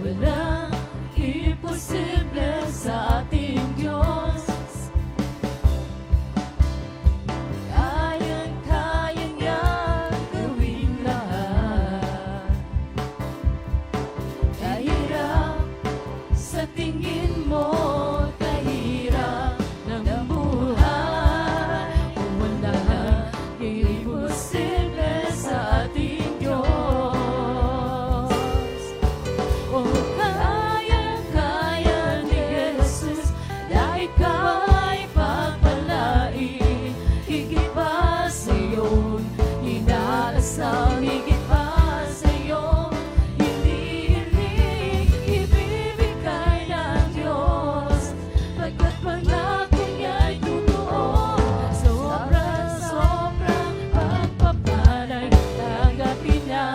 Walang imposible sa ating Diyos. Kayang-kaya niyang gawin lahat. Kahirap sa tingin mo, kahirap ng buhay, o walang imposible sa ating Diyos. O kaya-kaya ni Jesus na ikaw ay pagpalain, higit pa sa iyong inaasam, higit pa sa iyong hinihiling, ibibigay ng Diyos, pagkat pangako niya'y totoo. Sobra-sobrang pagpapalay, tanggapin niya.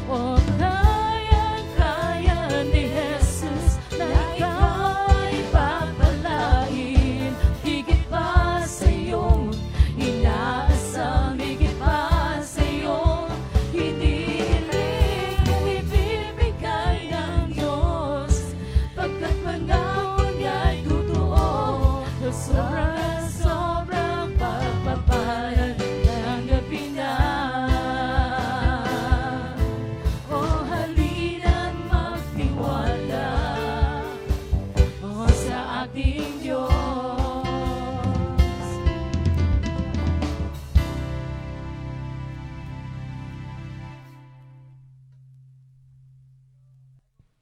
O kayang-kaya ni Jesus na ikaw ay pagpalain, higit pa sa iyong inaasam, higit pa sa iyong hinihiling, ibibigay ng Diyos, pagkat pangako niya'y totoo. Sobrang pagpapalay, tanggapin niya. O halina't magtiwala, o sa ating Diyos.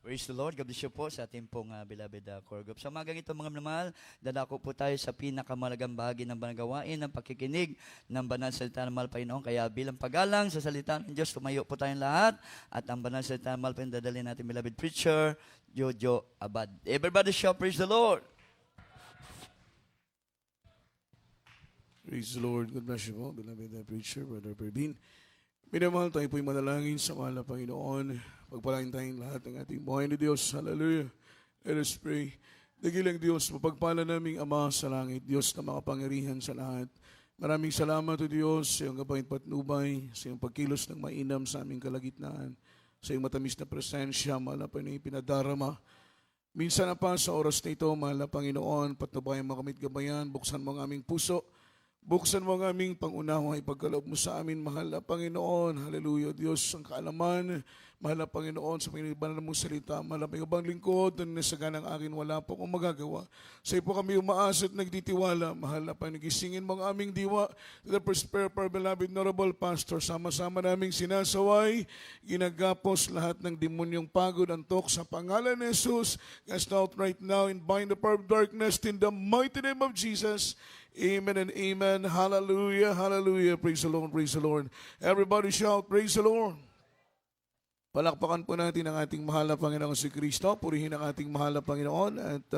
Praise the Lord. God bless you po sa ating pong beloved core group. Sa umagang ito mga minamahal, dadako po tayo sa pinakamalagang bahagi ng banagawain ng pakikinig ng banal salita ng mahal Panginoon. Kaya bilang paggalang sa salita ng Diyos, tumayo po tayong lahat at ang banal salita ng mahal Panginoon dadalhin natin beloved preacher, Jojo Abad. Everybody shout, praise the Lord. Praise the Lord. God bless you po, beloved preacher, Brother Pervin. Minamahal, tayo po'y manalangin sa mahal na Panginoon. Pagpalain tayong lahat ng ating buhay ni Diyos. Hallelujah. Let us pray. Dakilang Diyos, mapagpala naming Ama sa langit, Diyos na makapangyarihan sa lahat. Maraming salamat o Diyos sa iyong kapangit patnubay, sa iyong pagkilos ng mainam sa aming kalagitnaan, sa iyong matamis na presensya, mahal na Panginoon, pinadarama. Minsan na pa sa oras na ito, mahal na Panginoon, patnubayan mo kamit gabayan, buksan mo ang aming puso, buksan mo ang aming pangunawa, ipagkaloob mo sa amin, mahal na Panginoon. Hallelujah, Diyos, ang kaalaman, mahal na Panginoon, sa Panginoon mong salita, mahal na Panginoon lingkod, na nasaga ng akin, wala po akong magagawa. Sa iyo po kami umaasa at nagtitiwala, mahal na Panginoon, gisingin mo ang aming diwa, to the prosper, beloved, honorable pastor, sama-sama naming sinasaway, ginagapos lahat ng demonyong pagod, antok, sa pangalan ni Jesus, cast out right now, and bind the power of darkness, in the mighty name of Jesus. Amen and amen. Hallelujah, hallelujah. Praise the Lord, praise the Lord. Everybody shout, praise the Lord. Palakpakan po natin ang ating mahal na Panginoon si Kristo. Purihin ang ating mahal na Panginoon. At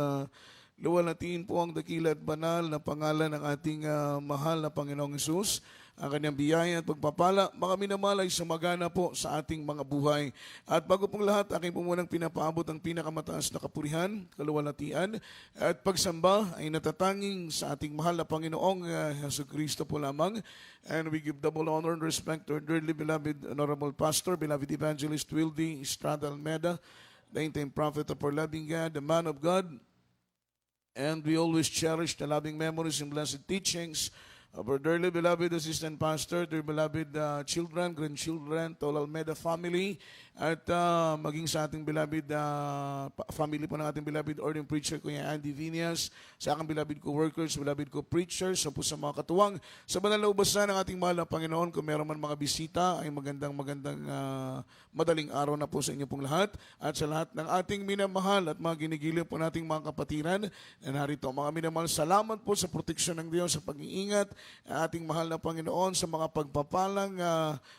luwalhatiin po ang dakila at banal na pangalan ng ating mahal na Panginoong Jesus. Ang kanyang biyaya at pagpapala, mga minamahal ay sumagana po sa ating mga buhay. At bago pong lahat, aking po munang pinapaabot ang pinakamataas na kapurihan, kaluwalhatian, at pagsamba ay natatanging sa ating mahal na Panginoong Jesucristo po lamang. And we give double honor and respect to our dearly beloved Honorable Pastor, beloved Evangelist Wildy Estrada Almeda, the end-time prophet of our loving God, the man of God. And we always cherish the loving memories and blessed teachings of our dearly beloved assistant pastor, dear beloved children, grandchildren, to all Almeda family, at maging sa ating beloved family po ng ating beloved ordained preacher, Kuya Andy Viñas, sa aking beloved co-workers, beloved co-preachers, sa po sa mga katuwang, sa banal na ubasan ng ating mahal na Panginoon. Kung meron man mga bisita, ay magandang madaling araw na po sa inyo pong lahat, at sa lahat ng ating minamahal at mga ginigiliw po nating mga kapatiran na narito. Mga minamahal, salamat po sa proteksyon ng Diyos, sa pag-iingat ating mahal na Panginoon, sa mga pagpapalang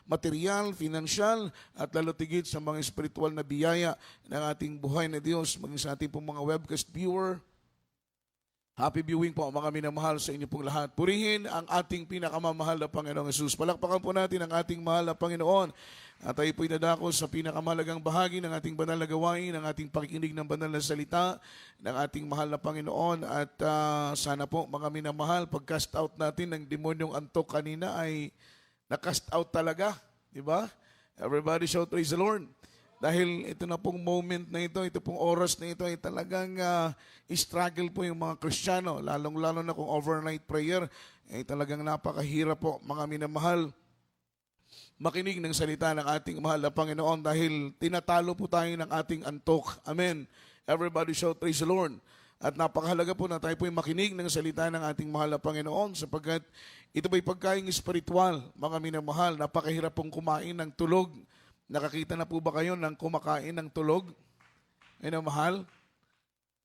material, financial, at lalo tigit sa mga espiritual na biyaya ng ating buhay na Diyos, maging sa ating pong mga webcast viewer. Happy viewing po mga minamahal sa inyo pong lahat. Purihin ang ating pinakamamahal na Panginoong Jesus. Palakpakan po natin ang ating mahal na Panginoon. At tayo po'y dadako sa pinakamalagang bahagi ng ating banal na gawain, ng ating pakikinig ng banal na salita ng ating mahal na Panginoon. At sana po mga minamahal, pag-cast out natin ng demonyong antok kanina ay na-cast out talaga. Diba? Everybody shout praise the Lord. Dahil ito na pong moment na ito pong oras na ito ay talagang struggle po yung mga Kristiyano, lalong-lalo na kung overnight prayer, ay talagang napakahirap po, mga minamahal, makinig ng salita ng ating mahal na Panginoon dahil tinatalo po tayo ng ating antok. Amen. Everybody shout praise the Lord. At napakahalaga po na tayo po yung makinig ng salita ng ating mahal na Panginoon sapagkat ito ba'y pagkain espiritual, mga minamahal, napakahirap pong kumain ng tulog. Nakakita na po ba kayo ng kumakain ng tulog? Minamahal?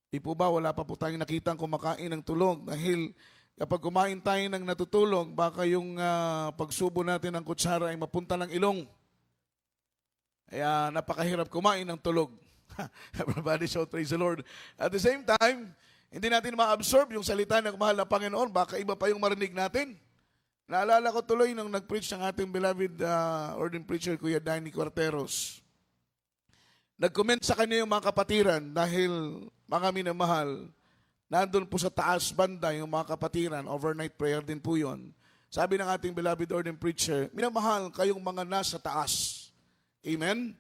Di po ba wala pa po tayong nakitang kumakain ng tulog dahil kapag kumain tayo ng natutulog, baka yung pagsubo natin ng kutsara ay mapunta ng ilong. Kaya napakahirap kumain ng tulog. Everybody shout praise the Lord. At the same time, hindi natin ma-absorb yung salita ng mahal na Panginoon. Baka iba pa yung marinig natin. Naalala ko tuloy nung nag-preach ng ating beloved ordained preacher, Kuya Danny Cuarteros. Nag-comment sa kanya yung mga kapatiran dahil mga minamahal, nandun po sa taas banda yung mga kapatiran, overnight prayer din po yun. Sabi ng ating beloved ordained preacher, minamahal kayong mga nasa taas. Amen?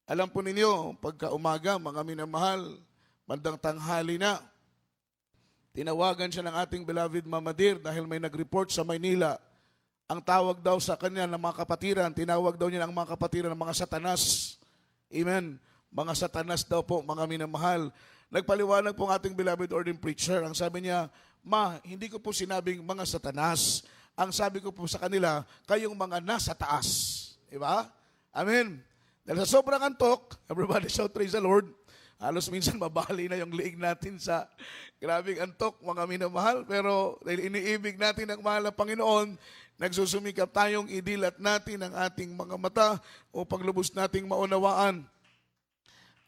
Alam po ninyo, pagka umaga, mga minamahal, bandang tanghali na, tinawagan siya ng ating beloved Mama Dear dahil may nag-report sa Maynila. Ang tawag daw sa kanya ng mga kapatiran, tinawag daw niya ng mga kapatiran ng mga satanas. Amen? Mga satanas daw po, mga minamahal. Nagpaliwanag po ang ating beloved ordained preacher. Ang sabi niya, Ma, hindi ko po sinabing mga satanas. Ang sabi ko po sa kanila, kayong mga nasa taas. Diba? Amen? Dahil sa sobrang antok, everybody shout praise the Lord. Halos minsan mabali na yung liig natin sa grabing antok, mga minamahal. Pero dahil iniibig natin ang mahal na Panginoon, nagsusumikap tayong idilat natin ang ating mga mata upang lubos nating maunawaan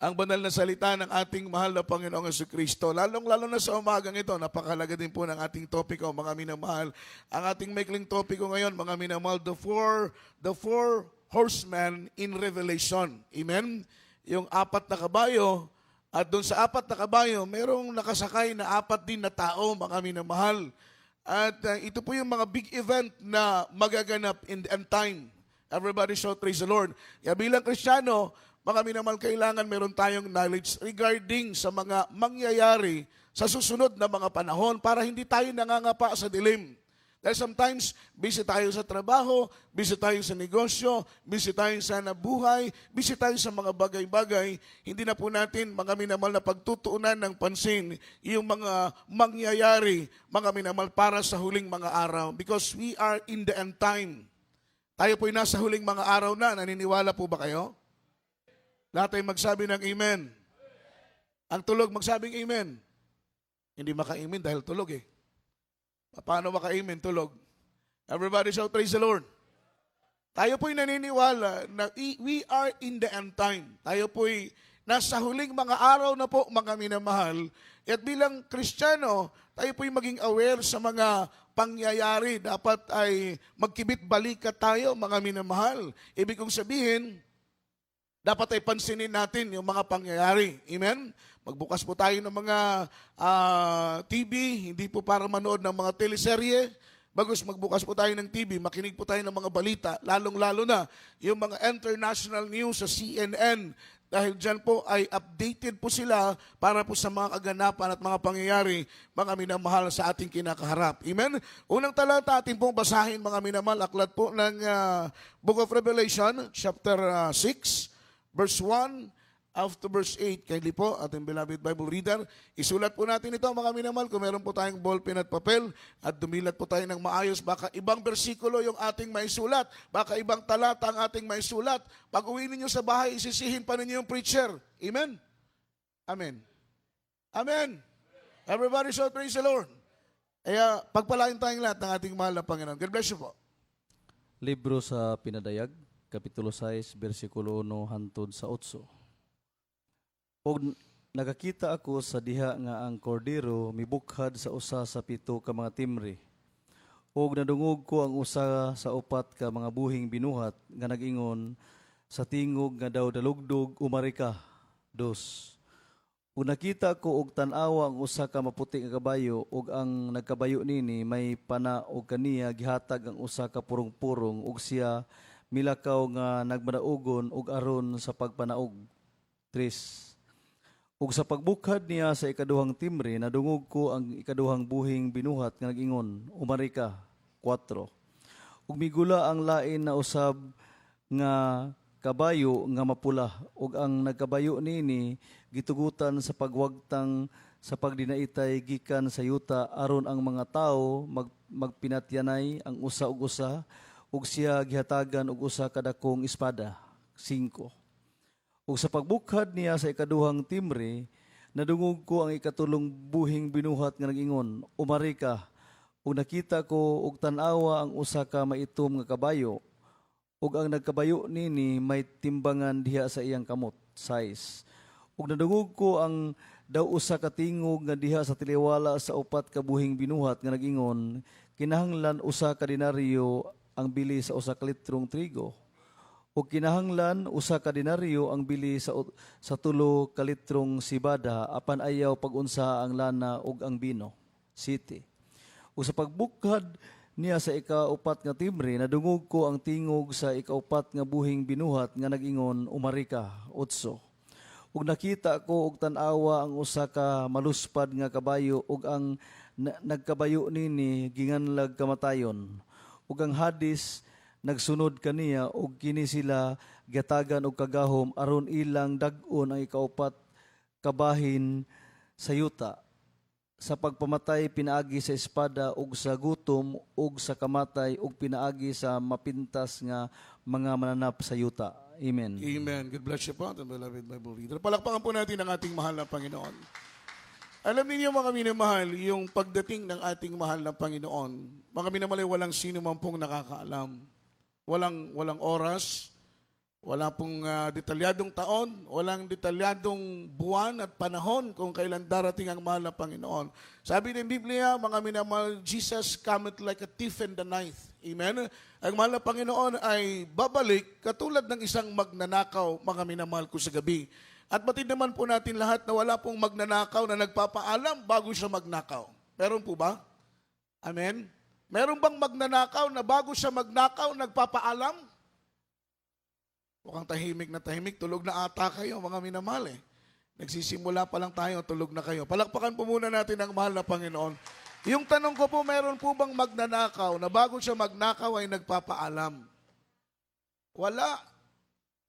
ang banal na salita ng ating mahal na Panginoong Jesucristo. Lalong-lalo na sa umagang ito, napakalaga din po ng ating topiko, mga minamahal. Ang ating maikling topiko ngayon, mga minamahal, the four horsemen in Revelation. Amen? Yung 4 na kabayo, at doon sa 4 na kabayo, merong nakasakay na 4 din na tao, mga minamahal. At ito po yung mga big event na magaganap in the end time. Everybody shout praise the Lord. Kaya bilang Kristiyano, mga minamahal, kailangan meron tayong knowledge regarding sa mga mangyayari sa susunod na mga panahon para hindi tayo nangangapa sa dilim. Dahil sometimes, busy tayo sa trabaho, busy tayo sa negosyo, busy tayo sa nabuhay, busy tayo sa mga bagay-bagay. Hindi na po natin, mga minamahal, na pagtutuunan ng pansin yung mga mangyayari, mga minamahal, para sa huling mga araw. Because we are in the end time. Tayo po'y nasa huling mga araw na. Naniniwala po ba kayo? Lahat ay magsabi ng amen. Ang tulog magsabing amen. Hindi maka-amen dahil tulog eh. Paano maka-amen? Tulog. Everybody shout praise the Lord. Tayo po'y naniniwala na we are in the end time. Tayo po'y nasa huling mga araw na po, mga minamahal. At bilang Kristiyano, tayo po'y maging aware sa mga pangyayari. Dapat ay magkibit balikat tayo, mga minamahal. Ibig kong sabihin, dapat ay pansinin natin yung mga pangyayari. Amen? Magbukas po tayo ng mga TV, hindi po para manood ng mga teleserye. Bagus magbukas po tayo ng TV, makinig po tayo ng mga balita, lalong-lalo na yung mga international news sa CNN. Dahil dyan po ay updated po sila para po sa mga kaganapan at mga pangyayari, mga minamahal sa ating kinakaharap. Amen? Unang talata ating pong basahin, mga minamahal, aklat po ng Book of Revelation, chapter 6, verse 1 to verse 8. Kindly po, ating beloved Bible reader, isulat po natin ito, mga minamahal, kung meron po tayong ballpen at papel, at dumilat po tayo ng maayos. Baka ibang bersikulo yung ating maisulat, baka ibang talata ang ating maisulat. Pag uwi ninyo sa bahay, isisihin pa ninyo yung preacher. Amen? Amen. Amen. Everybody shout praise the Lord. Kaya pagpalain tayong lahat ng ating mahal na Panginoon. God bless you po. Libro sa Pinadayag, Kapitulo 6, versikulo 1 hantod sa 8. Og nakakita ako sa diha nga ang kordero mibukhad sa usa sa 7 ka mga timre. Og nadungog ko ang usa sa 4 ka mga buhing binuhat nga nag-ingon sa tingog nga daw dalugdog umarika 2. Ug nakita ko og tan-awa ang usa ka maputi nga kabayo ug ang nagkabayo nini may pana og kaniya gihatag ang usa ka purong-purong ug siya milakaw nga nagmadaugon ug aron sa pagpanaog. 3. Ug sa pagbukhad niya sa ikaduhang timbre, nadungog ko ang ikaduhang buhing binuhat nga nag-ingon, umari ka. 4. Ug migula ang lain na usab nga kabayo nga mapula, ug ang nagkabayo nini gitugutan sa pagwagtang sa pagdinaitay gikan sa yuta aron ang mga tawo magpinatyanay ang usa ug usa, ug siya gihatagan og usa ka dakong espada. 5. Ug sa pagbukhad niya sa ikaduhang timbre, nadungog ko ang ikatulong buhing binuhat nga nag-ingon, umari ka. Ug nakita ko ug tan-awa ang usa ka maitom nga kabayo, ug ang nagkabayo nini may timbangan diha sa iyang kamot. 6. Ug nadungog ko ang daw usa ka tingog nga diha sa tiliwala sa upat ka buhing binuhat nga nag-ingon, kinahanglan usa ka denaryo ang bili sa usa ka litrong trigo. O kinahanglan usa ka denaryo ang bili sa 3 ka litrong sibada apan ayaw pag-unsa ang lana ug ang bino. 7. O sa pagbukhad niya sa ikaupat nga timbre, nadungog ko ang tingog sa ikaupat nga buhing binuhat nga nag-ingon, umari ka. 8. Ug nakita ko og tan-awa ang usa ka maluspad nga kabayo ug ang nagkabayo nini ginganlag kamatayon. Ug ang Hadis nagsunod kaniya ug kini sila gatagan og kagahom aron ilang dag-on ang ikaupat kabahin sa yuta. Sa pagpamatay pinaagi sa espada ug sa gutom ug sa kamatay ug pinaagi sa mapintas nga mga mananap sa yuta. Amen. Amen. God bless you po, beloved Bible reader. Palakpakan po natin ang ating mahal na Panginoon. Alam niyo mga minamahal, yung pagdating ng ating mahal na Panginoon, mga minamahal, walang sino man pong nakakaalam. Walang oras, wala pong detalyadong taon, walang detalyadong buwan at panahon kung kailan darating ang mahal na Panginoon. Sabi ng Biblia, mga minamahal, Jesus cometh like a thief in the night. Amen? Ang mahal na Panginoon ay babalik katulad ng isang magnanakaw, mga minamahal ko sa gabi. At batid naman po natin lahat na wala pong magnanakaw na nagpapaalam bago siya magnakaw. Meron po ba? Amen? Meron bang magnanakaw na bago siya magnakaw, nagpapaalam? Mukhang tahimik na tahimik, tulog na ata kayo, mga minamahal eh. Nagsisimula pa lang tayo, tulog na kayo. Palakpakan po muna natin ang mahal na Panginoon. Yung tanong ko po, meron po bang magnanakaw na bago siya magnakaw ay nagpapaalam? Wala.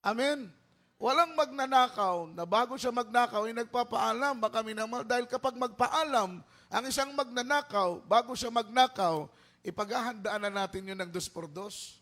Amen? Walang magnanakaw na bago siya magnakaw ay nagpapaalam, baka minamahal. Dahil kapag magpaalam, ang isang magnanakaw, bago siya magnakaw, ipaghahandaan na natin yun ng 2x2.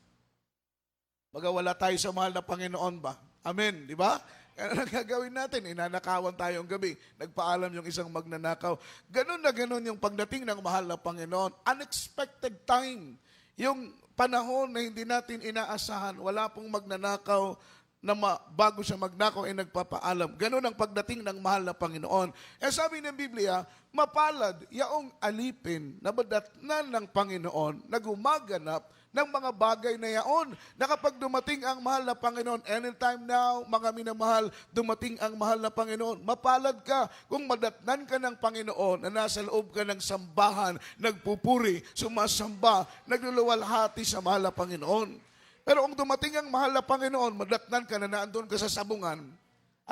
Baga wala tayo sa mahal na Panginoon ba? Amen, di ba? Kaya gagawin natin, inanakawan tayong gabi. Nagpaalam yung isang magnanakaw. Ganon na ganon yung pagdating ng mahal na Panginoon. Unexpected time. Yung panahon na hindi natin inaasahan, wala pong magnanakaw na bago siya magnakaw ay nagpapaalam. Ganon ang pagdating ng mahal na Panginoon. Eh sabi ng Biblia, mapalad yaong alipin na badatnan ng Panginoon na gumaganap ng mga bagay na yaon, na kapag dumating ang mahal na Panginoon, anytime now, mga minamahal, dumating ang mahal na Panginoon, mapalad ka kung madatnan ka ng Panginoon na nasa loob ka ng sambahan, nagpupuri, sumasamba, nagluluwalhati sa mahal na Panginoon. Pero kung dumating ang mahal na Panginoon, madatnan ka na naandun ka sa sabungan,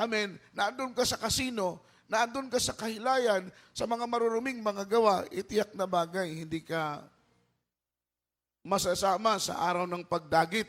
amen, naandun ka sa kasino, naandun ka sa kahilayan, sa mga maruruming mga gawa, itiyak na bagay, hindi ka masasama sa araw ng pagdagit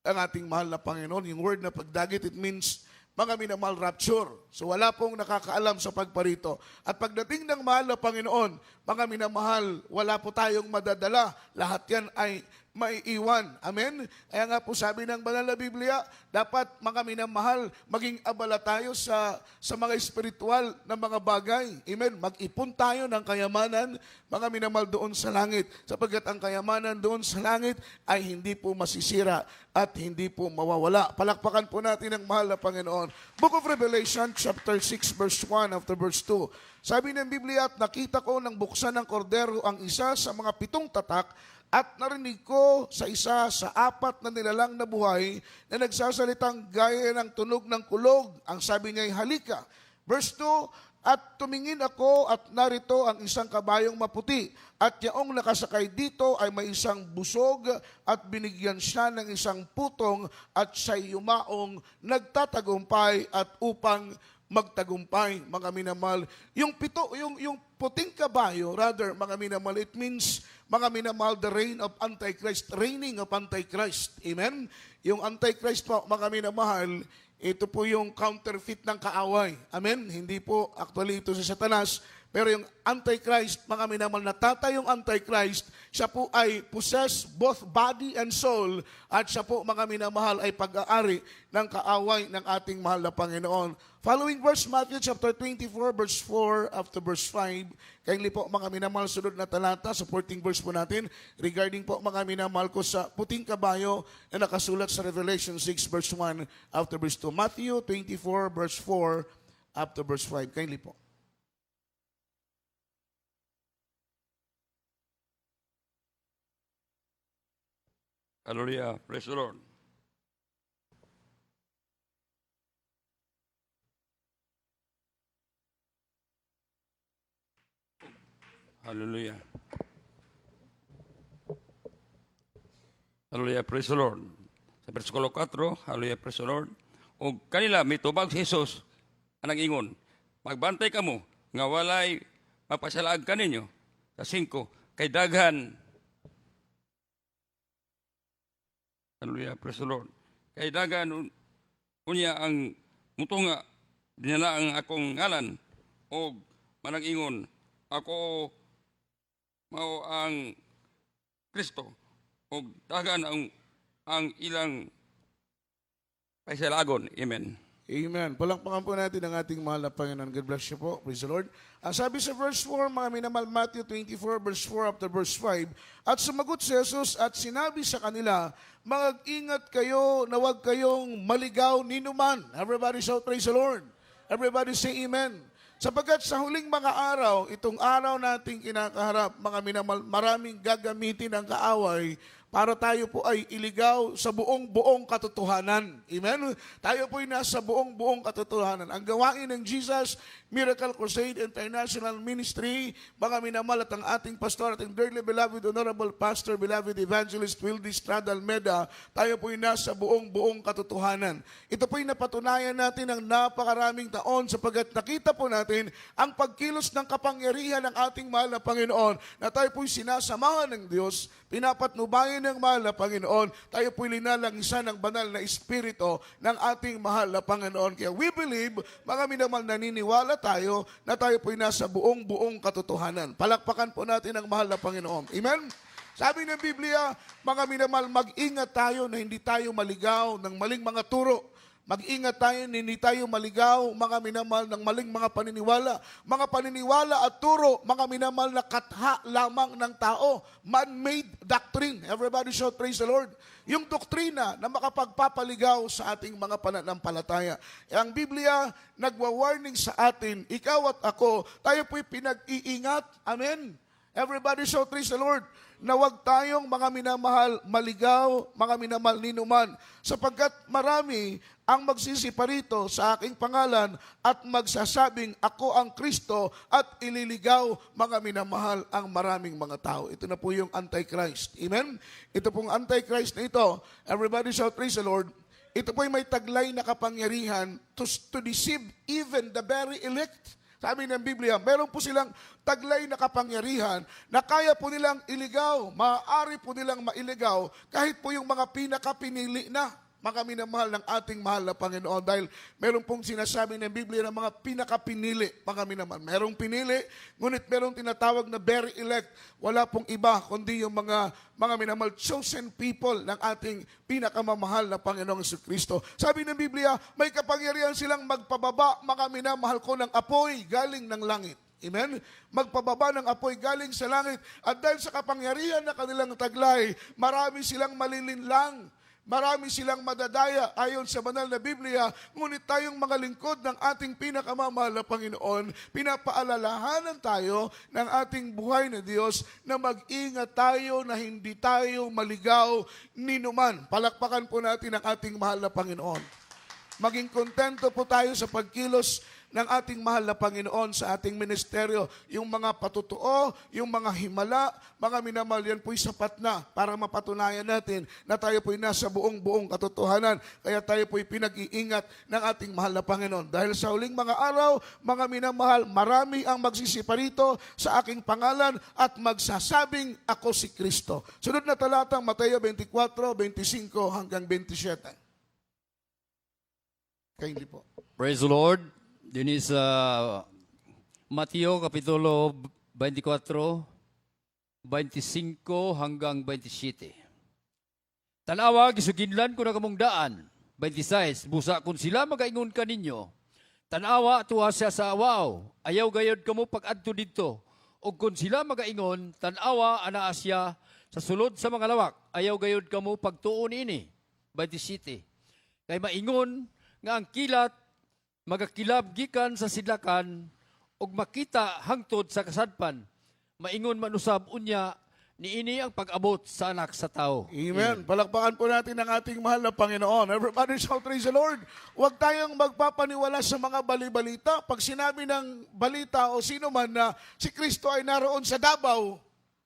ang ating mahal na Panginoon. Yung word na pagdagit, it means mga minamahal rapture. So wala pong nakakaalam sa pagparito. At pagdating ng mahal na Panginoon, mga minamahal, wala po tayong madadala. Lahat yan ay maiiwan. Amen? Kaya nga po sabi ng banal na Biblia, dapat mga minamahal, maging abala tayo sa mga espiritual na mga bagay. Amen? Mag-ipon tayo ng kayamanan, mga minamahal, doon sa langit. Sapagkat ang kayamanan doon sa langit ay hindi po masisira at hindi po mawawala. Palakpakan po natin ang mahal na Panginoon. Book of Revelation, chapter 6, verse 1 after verse 2. Sabi ng Biblia, at nakita ko nang buksan ng kordero ang isa sa mga 7 tatak, at narinig ko sa isa sa 4 na nilalang na buhay na nagsasalitang gaya ng tunog ng kulog. Ang sabi niya ay halika. Verse 2, At tumingin ako at narito ang isang kabayong maputi. At yaong nakasakay dito ay may isang busog at binigyan siya ng isang putong at siya'y yumaong nagtatagumpay at upang magtagumpay, mga minamahal. Yung puting kabayo, rather, mga minamahal, it means, mga minamahal, the reign of Antichrist, reigning of Antichrist. Amen? Yung Antichrist po, mga minamahal, ito po yung counterfeit ng kaaway. Amen? Hindi po actually ito si Satanas. Pero yung Antichrist, mga minamahal, natatayong Antichrist, siya po ay possess both body and soul. At siya po, mga minamahal, ay pag-aari ng kaaway ng ating mahal na Panginoon. Following verse, Matthew chapter 24, verse 4 up to verse 5. Kindly po, mga minamahal, sunod na talata, supporting verse po natin, regarding po, mga minamahal ko, sa puting kabayo na nakasulat sa Revelation 6, verse 1 up to verse 2. Matthew 24, verse 4 up to verse 5. Kindly po. Hallelujah. Praise the Lord. Hallelujah. Hallelujah. Praise the Lord. Sa versikulo 4, hallelujah. Praise the Lord. O kanila, may tubag si Jesus, anang ingon, magbantay ka mo, nga walay mapasalaag ka ninyo. Sa 5, kay daghan, hallelujah, praise the Lord. Kay dagan unya ang mutunga dinala ang akong ngalan o manang ingon ako mao ang Kristo o dagan ang ilang paisalagon. Amen. Amen. Palakpakan po natin ang ating mahal na Panginoon. God bless you po. Praise the Lord. Ang sabi sa verse 4, mga minamahal, Matthew 24, verse 4 up to verse 5, at sumagot si Jesus at sinabi sa kanila, mag-ingat kayo na huwag kayong maligaw ninuman. Everybody shout, praise the Lord. Everybody say amen. Sapagkat sa huling mga araw, itong araw nating kinakaharap, mga minamahal, maraming gagamitin ang kaaway para tayo po ay iligaw sa buong katotohanan. Amen? Tayo po ay nasa buong katotohanan. Ang gawain ng Jesus Miracle Crusade International Ministry, mga minamahal, at ang ating pastor, ating dearly beloved, honorable pastor, beloved evangelist, Wildy Strada Almeda, tayo po ay nasa buong katotohanan. Ito po ay napatunayan natin ng napakaraming taon sapagkat nakita po natin ang pagkilos ng kapangyarihan ng ating mahal na Panginoon na tayo po ay sinasamahan ng Diyos, pinapatnubayan ng mahal na Panginoon, tayo po'y linalangisa ng banal na Espiritu ng ating mahal na Panginoon. Kaya we believe, mga minamahal, naniniwala tayo na tayo po'y nasa buong katotohanan. Palakpakan po natin ang mahal na Panginoon. Amen? Sabi ng Biblia, mga minamahal, mag-ingat tayo na hindi tayo maligaw ng maling mga turo. Mag-ingat tayo na hindi tayo maligaw, mga minamahal, ng maling mga paniniwala. Mga paniniwala at turo, mga minamahal, na katha lamang ng tao. Man-made doctrine. Everybody shout, praise the Lord. Yung doktrina na makapagpapaligaw sa ating mga pananampalataya. Ang Biblia, nagwa-warning sa atin, ikaw at ako, tayo po'y pinag-iingat. Amen. Everybody shout, praise the Lord. Na huwag tayong mga minamahal maligaw, mga minamahal ninuman, sapagkat marami ang magsisipa rito sa aking pangalan at magsasabing ako ang Kristo at ililigaw, mga minamahal, ang maraming mga tao. Ito na po yung Antichrist. Amen? Ito pong Antichrist na ito, everybody shout, praise the Lord. Ito po may taglay na kapangyarihan to deceive even the very elect. Sabi ng Biblia, meron po silang taglay na kapangyarihan na kaya po nilang iligaw, maaari po nilang mailigaw kahit po yung mga pinakapinili na, mga minamahal, ng ating mahal na Panginoon. Dahil meron pong sinasabi ng Biblia ng mga pinakapinili, mga minamahal. Merong pinili, ngunit merong tinatawag na very elect. Wala pong iba, kundi yung mga minamahal, chosen people ng ating pinakamamahal na Panginoong Jesucristo. Sabi ng Biblia, may kapangyarihan silang magpababa, mga minamahal ko, ng apoy galing ng langit. Amen? Magpababa ng apoy galing sa langit. At dahil sa kapangyarihan na kanilang taglay, marami silang malilinlang. Marami silang madadaya ayon sa banal na Biblia, ngunit tayong mga lingkod ng ating pinakamamahal na Panginoon, pinapaalalahanan tayo ng ating buhay na Diyos na mag-ingat tayo na hindi tayo maligaw ninuman. Palakpakan po natin ang ating mahal na Panginoon. Maging kontento po tayo sa pagkilos ng ating mahal na Panginoon sa ating ministeryo. Yung mga patutuo, yung mga himala, mga minamahal, yan po'y sapat na para mapatunayan natin na tayo po'y nasa buong katotohanan. Kaya tayo po'y pinag-iingat ng ating mahal na Panginoon. Dahil sa huling mga araw, mga minamahal, marami ang magsisiparito sa aking pangalan at magsasabing ako si Kristo. Sunod na talatang Mateo 24:25 hanggang 27. Kindly po. Praise the Lord. Din is Mateo Kapitulo 24, 25 hanggang 27. Tanawa, gisuginlan ko na kamong daan. 26, busa kung sila magaingon ka ninyo. Tanawa, tuwa siya sa awaw. Ayaw gayod kamo pag-adto dito. O kung sila magaingon, tanawa, anaa siya sa sulod sa mga lawak. Ayaw gayod kamo pagtuon ini. 27. Kay maingon nga ang kilat magakilab gikan sa sidlakan ug makita hangtod sa kasadpan. Maingon manusab unya niini ang pag-abot sa anak sa tao. Amen. Palakpakan po natin ang ating mahal na Panginoon. Everybody shout, praise the Lord. Huwag tayong magpapaniwala sa mga bali-balita. Pag sinabi ng balita o sino man na si Kristo ay naroon sa Davao,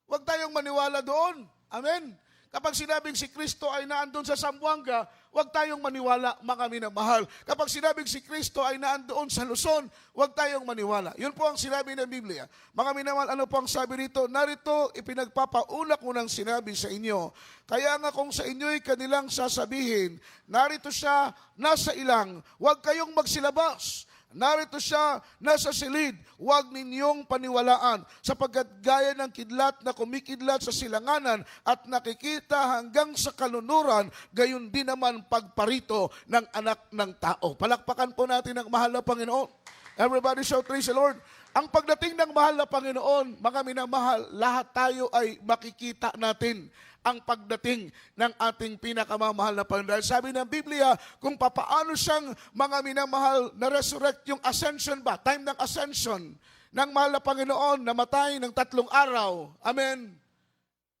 huwag tayong maniwala doon. Amen. Kapag sinabing si Kristo ay naandun sa Zamboanga, huwag tayong maniwala, mga minamahal. Kapag sinabing si Kristo ay naandoon sa Luzon, huwag tayong maniwala. Yun po ang sinabi ng Biblia. Mga minamahal, ano po ang sabi rito? Narito, ipinagpapaulak ko ng sinabi sa inyo. Kaya nga kung sa inyo'y kanilang sasabihin, narito siya, nasa ilang, huwag kayong magsilabas. Narito siya, nasa silid, huwag ninyong paniwalaan, sapagkat gaya ng kidlat na kumikidlat sa silanganan at nakikita hanggang sa kalunuran, gayon din naman pagparito ng anak ng tao. Palakpakan po natin ang mahal na Panginoon. Everybody shout, praise the Lord. Ang pagdating ng mahal na Panginoon, mga minamahal, lahat tayo ay makikita natin ang pagdating ng ating pinakamamahal na Panginoon. Dahil sabi ng Biblia, kung papaano siyang mga minamahal na resurrect yung ascension ba, time ng ascension ng mahal na Panginoon, namatay ng 3 araw. Amen.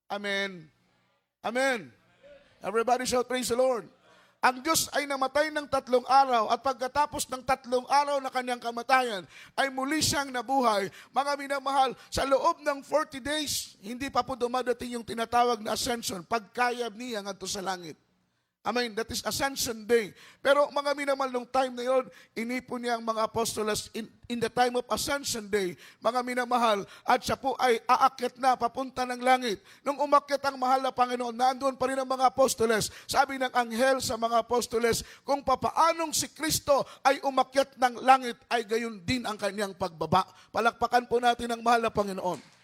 Amen. Amen. Everybody shout, praise the Lord. Ang Diyos ay namatay ng 3 araw at pagkatapos ng 3 araw na kanyang kamatayan ay muli siyang nabuhay. Mga minamahal, sa loob ng 40 days, hindi pa po dumadating yung tinatawag na ascension, pagkayab niya ngadto sa langit. Amen. That is Ascension Day. Pero mga minamahal, nung time na yun, inipon niya ang mga apostoles in the time of Ascension Day, mga minamahal, at siya po ay aakyat na papunta ng langit. Nung umakyat ang mahal na Panginoon, naandun pa rin ang mga apostoles. Sabi ng anghel sa mga apostoles, kung papaanong si Kristo ay umakyat ng langit, ay gayon din ang kanyang pagbaba. Palakpakan po natin ang mahal na Panginoon.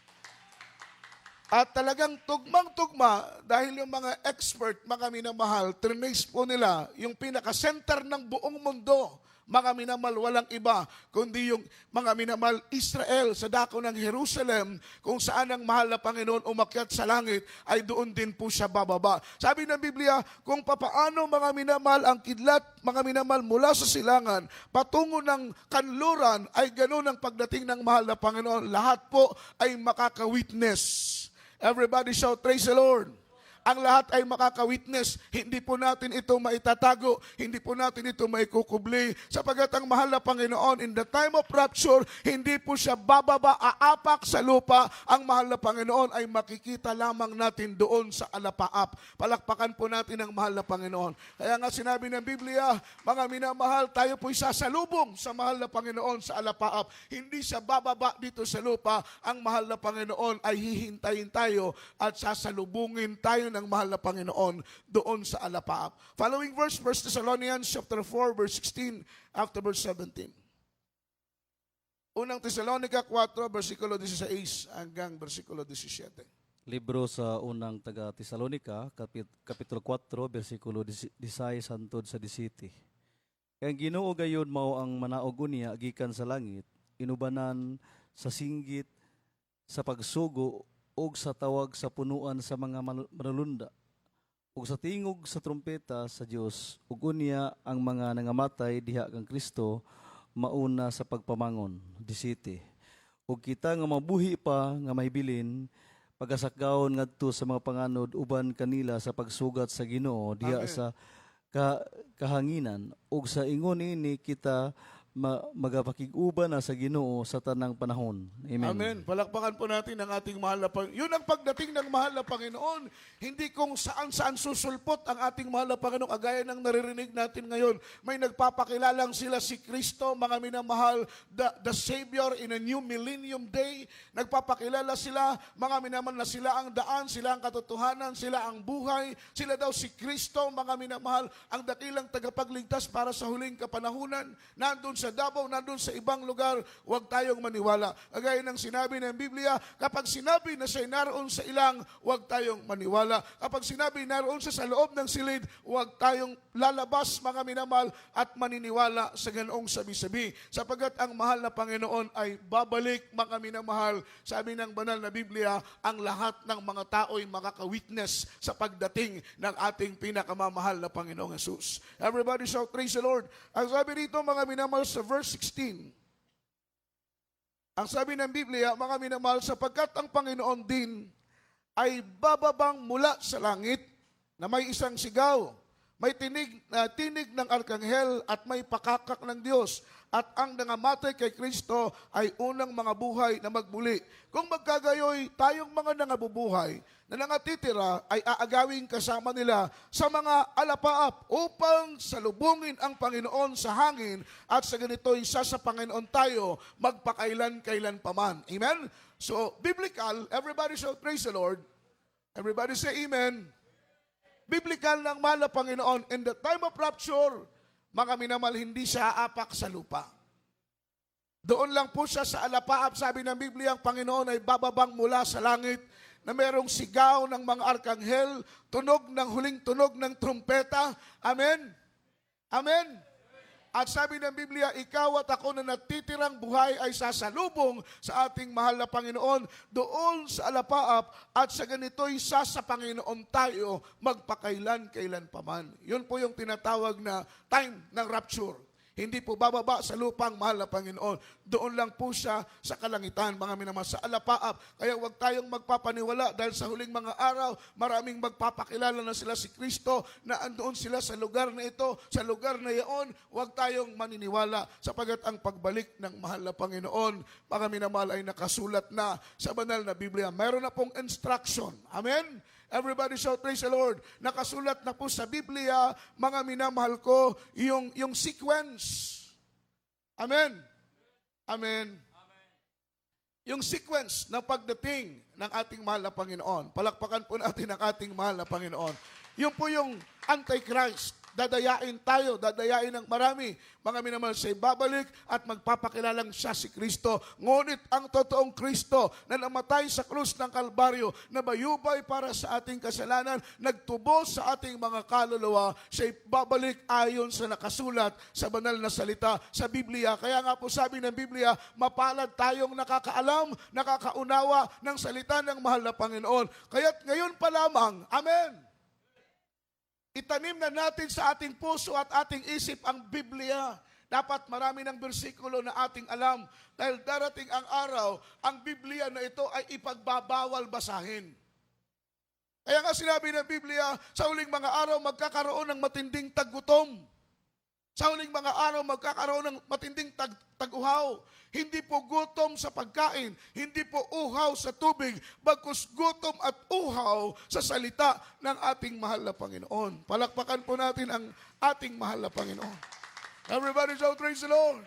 At talagang tugmang-tugma, dahil yung mga expert, mga minamahal, trinace po nila yung pinaka-center ng buong mundo. Mga minamahal, walang iba, kundi yung mga minamahal Israel sa dako ng Jerusalem, kung saan ang mahal na Panginoon umakyat sa langit, ay doon din po siya bababa. Sabi ng Biblia, kung papaano mga minamahal ang kidlat, mga minamahal mula sa silangan, patungo ng kanluran, ay ganoon ang pagdating ng mahal na Panginoon. Lahat po ay makaka-witness. Everybody shout, praise the Lord. Ang lahat ay makaka-witness. Hindi po natin ito maitatago. Hindi po natin ito maikukubli. Sapagat ang mahal na Panginoon, in the time of rapture, hindi po siya bababa, aapak sa lupa. Ang mahal na Panginoon ay makikita lamang natin doon sa alapaap. Palakpakan po natin ang mahal na Panginoon. Kaya nga sinabi ng Biblia, mga minamahal, tayo po'y sasalubong sa mahal na Panginoon sa alapaap. Hindi siya bababa dito sa lupa. Ang mahal na Panginoon ay hihintayin tayo at sasalubungin tayo ng mahal na Panginoon doon sa alapaap. Following verse, 1 Thessalonians chapter 4, verse 16, after verse 17. Unang Tesalonica 4, versikulo 16 hanggang versikulo 17. Libro sa unang taga Tesalonica, kapitulo 4, versikulo 16 hangtod sa 17. Kaya ang Ginoo gayon mao ang manaog unya gikan sa langit, inubanan sa singgit, sa pagsugo, ug sa tawag sa punuan sa mga manulunda, ug sa tingog sa trumpeta sa Dios, ug unya ang mga nangamatay diha kang Kristo mauna sa pagpamangon. 17. Ug kita nga mabuhi pa nga mahibilin pagasakgahon ngadto sa mga panganod uban kanila sa pagsugat sa Ginoo diha Amen. sa kahanginan, ug sa ingon ini kita magapakig-uban na sa Ginoo sa tanang panahon. Amen. Amen. Palakpakan po natin ang ating mahal na Panginoon. Yun ang pagdating ng mahal na Panginoon. Hindi kung saan-saan susulpot ang ating mahal na Panginoon. Agaya ng naririnig natin ngayon, may nagpapakilalang sila si Kristo, mga minamahal, the Savior in a new millennium day. Nagpapakilala sila, mga minamahal, na sila ang daan, sila ang katotohanan, sila ang buhay. Sila daw si Kristo, mga minamahal, ang dakilang tagapagligtas para sa huling kapanahunan. Nandun sa Davao, nandun sa ibang lugar, huwag tayong maniwala. Agaya ng sinabi ng Biblia, kapag sinabi na siya naroon sa ilang, huwag tayong maniwala. Kapag sinabi naroon siya sa loob ng silid, huwag tayong lalabas, mga minamahal, at maniniwala sa ganoong sabi-sabi. Sapagat ang mahal na Panginoon ay babalik, mga minamahal. Sabi ng banal na Biblia, ang lahat ng mga tao'y makaka-witness sa pagdating ng ating pinakamamahal na Panginoong Jesus. Everybody shout, praise the Lord. Ang sabi dito, mga minamahal, sa verse 16, ang sabi ng Biblia, mga minamahal, sapagkat ang Panginoon din ay bababang mula sa langit na may isang sigaw, may tinig ng arkanghel at may pakakak ng Diyos, at ang nangamatay kay Kristo ay unang mga buhay na magbuli. Kung magkagayoy, tayong mga nangabubuhay na nangatitira ay aagawing kasama nila sa mga alapaap upang salubungin ang Panginoon sa hangin, at sa ganito isa sa Panginoon tayo magpakailan-kailan paman. Amen? So, biblical, everybody shout praise the Lord. Everybody say amen. Biblical ng mahal na Panginoon, in the time of rapture, mga minamahal, hindi siya aapak sa lupa. Doon lang po siya sa alapaap. Sabi ng Biblia, ang Panginoon ay bababang mula sa langit na merong sigaw ng mga arkanghel, tunog ng huling tunog ng trumpeta. Amen? Amen? At sabi ng Biblia, ikaw at ako na natitirang buhay ay sasalubong sa ating mahal na Panginoon doon sa alapaap, at sa ganito'y isa sa Panginoon tayo magpakailan-kailan paman. Yun po yung tinatawag na time ng rapture. Hindi po bababa sa lupang mahal na Panginoon. Doon lang po siya sa kalangitan, mga minamahal, sa alapaap. Kaya huwag tayong magpapaniwala dahil sa huling mga araw, maraming magpapakilala na sila si Kristo, na andoon sila sa lugar na ito, sa lugar na iyon. Huwag tayong maniniwala sapagat ang pagbalik ng mahal na Panginoon, mga minamahal, ay nakasulat na sa banal na Biblia. Mayroon na pong instruction. Amen? Everybody shout praise the Lord. Nakasulat na po sa Biblia, mga minamahal ko, yung sequence. Amen. Amen. Yung sequence ng pagdating ng ating mahal na Panginoon. Palakpakan po natin ang ating mahal na Panginoon. Yun po yung Antichrist. Dadayain tayo, dadayain ng marami. Mga minamahal, siya babalik at magpapakilalang siya si Kristo. Ngunit ang totoong Kristo na namatay sa krus ng Kalbaryo, na bayubay para sa ating kasalanan, nagtubos sa ating mga kaluluwa, siya babalik ayon sa nakasulat sa banal na salita sa Biblia. Kaya nga po sabi ng Biblia, mapalad tayong nakakaalam, nakakaunawa ng salita ng mahal na Panginoon. Kaya't ngayon pa lamang, amen, itanim na natin sa ating puso at ating isip ang Biblia. Dapat marami ng bersikulo na ating alam dahil darating ang araw, ang Biblia na ito ay ipagbabawal basahin. Kaya nga sinabi ng Biblia, sa huling mga araw magkakaroon ng matinding taggutom. Sa huling mga araw magkakaroon ng matinding taguhaw. Hindi po gutom sa pagkain, hindi po uhaw sa tubig, bagkus gutom at uhaw sa salita ng ating mahal na Panginoon. Palakpakan po natin ang ating mahal na Panginoon. Everybody shout praise the Lord.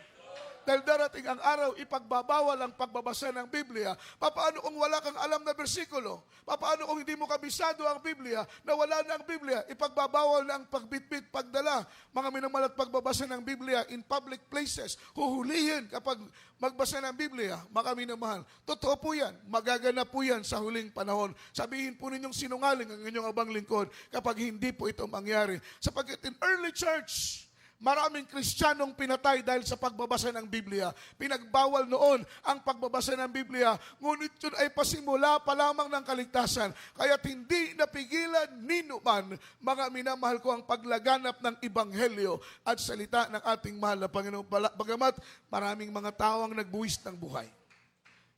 Dahil darating ang araw, ipagbabawal ang pagbabasa ng Biblia. Paano kung wala kang alam na bersikulo? Paano kung hindi mo kabisado ang Biblia, na wala na ang Biblia? Ipagbabawal na ang pagbitbit, pagdala. Mga minamahal, at pagbabasa ng Biblia in public places. Huhulihin kapag magbasa ng Biblia, mga minamahal. Totoo po yan. Magaganap po yan sa huling panahon. Sabihin po ninyong sinungaling ang inyong abang lingkod kapag hindi po ito mangyari. Sapagkat in early church, maraming Kristiyanong pinatay dahil sa pagbabasa ng Biblia. Pinagbawal noon ang pagbabasa ng Biblia, ngunit yun ay pasimula pa lamang ng kaligtasan. Kaya't hindi napigilan ninuman, mga minamahal ko, ang paglaganap ng Ebanghelyo at salita ng ating mahal na Panginoon. Bagamat maraming mga tao ang nagbuwis ng buhay.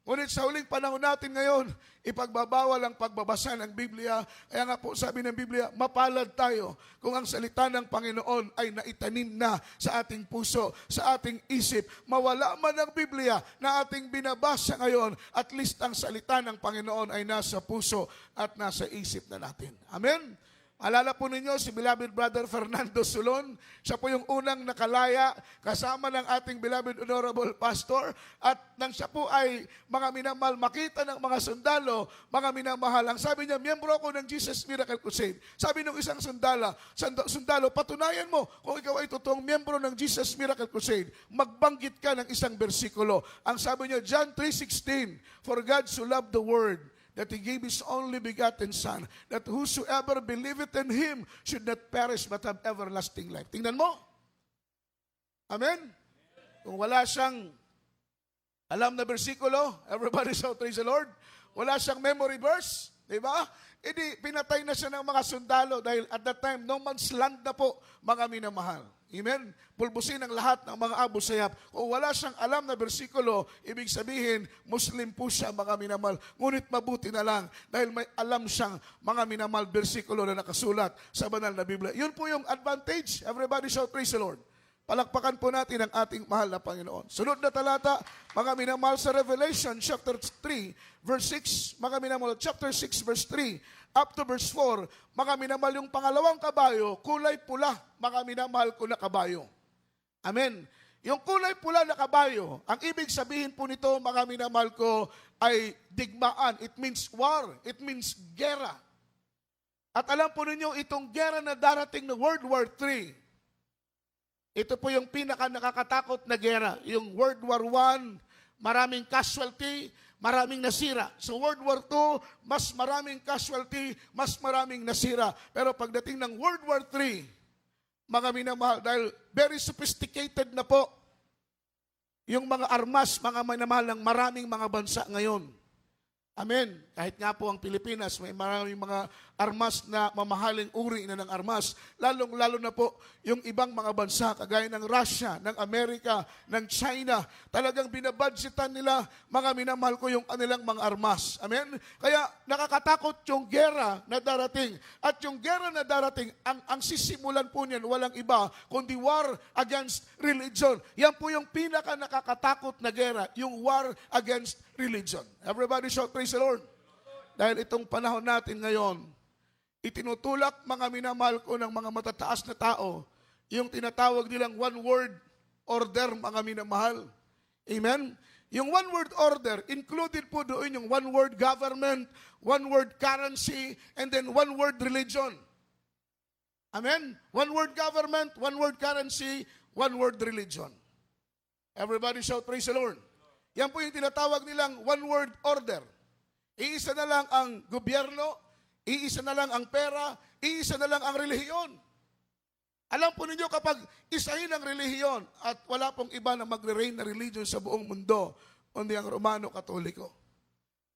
Ngunit sa huling panahon natin ngayon, ipagbabawal ang pagbabasa ng Biblia. Kaya nga po sabi ng Biblia, mapalad tayo kung ang salita ng Panginoon ay naitanim na sa ating puso, sa ating isip. Mawala man ang Biblia na ating binabasa ngayon, at least ang salita ng Panginoon ay nasa puso at nasa isip na natin. Amen? Alala po ninyo si beloved brother Fernando Solon. Siya po yung unang nakalaya kasama ng ating beloved honorable pastor. At nang siya po ay mga minamahal, makita ng mga sundalo, mga minamahal, ang sabi niya, miyembro ako ng Jesus Miracle Crusade. Sabi ng isang sundalo, patunayan mo kung ikaw ay totoong miyembro ng Jesus Miracle Crusade. Magbanggit ka ng isang bersikulo. Ang sabi niya, John 3:16, for God so loved the world, that He gave His only begotten Son, that whosoever believeth in Him should not perish but have everlasting life. Tingnan mo. Amen? Kung wala siyang alam na bersikulo, everybody shout praise the Lord. Wala siyang memory verse, di ba? Edi pinatay na siya ng mga sundalo dahil at that time, no man's land na po, mga minamahal. Amen? Pulbusin ang lahat ng mga Abu Sayyaf. Kung wala siyang alam na bersikulo, ibig sabihin, Muslim po siya, mga minamahal. Ngunit mabuti na lang dahil may alam siyang mga minamahal bersikulo na nakasulat sa banal na Biblia. Yun po yung advantage. Everybody shout praise the Lord. Palakpakan po natin ang ating mahal na Panginoon. Sunod na talata, mga minamahal, sa Revelation chapter 3, verse 6, mga minamahal, chapter 6, verse 3, up to verse 4, mga minamahal, yung pangalawang kabayo, kulay pula, mga minamahal ko na kabayo. Amen. Yung kulay pula na kabayo, ang ibig sabihin po nito, mga minamahal ko, ay digmaan. It means war. It means gera. At alam po ninyo, itong gera na darating na World War III, ito po yung pinaka nakakatakot na gera. Yung World War I, maraming casualty, maraming nasira. Sa World War II, mas maraming casualty, mas maraming nasira. Pero pagdating ng World War III, mga minamahal, dahil very sophisticated na po yung mga armas, mga minamahal ng maraming mga bansa ngayon. Amen. Kahit nga po ang Pilipinas, may maraming mga armas na mamahaling uri na ng armas. Lalong-lalo na po yung ibang mga bansa, kagaya ng Russia, ng Amerika, ng China. Talagang binabudgetan nila, mga minamahal ko, yung kanilang mga armas. Amen? Kaya nakakatakot yung gera na darating. At yung gera na darating, ang sisimulan po niyan, walang iba, kundi war against religion. Yan po yung pinaka nakakatakot na gera, yung war against religion. Everybody shout, praise the Lord. Dahil itong panahon natin ngayon, itinutulak, mga minamahal ko, ng mga matataas na tao, yung tinatawag nilang one word order, mga minamahal. Amen? Yung one word order, included po doon yung one word government, one word currency, and then one word religion. Amen? One word government, one word currency, one word religion. Everybody shout, praise the Lord. Yan po yung tinatawag nilang one word order. Iisa na lang ang gobyerno, iisa na lang ang pera, iisa na lang ang relihiyon. Alam po ninyo, kapag isahin ang relihiyon at wala pong iba na magre-reign na religion sa buong mundo, kundi ang Romano Katoliko.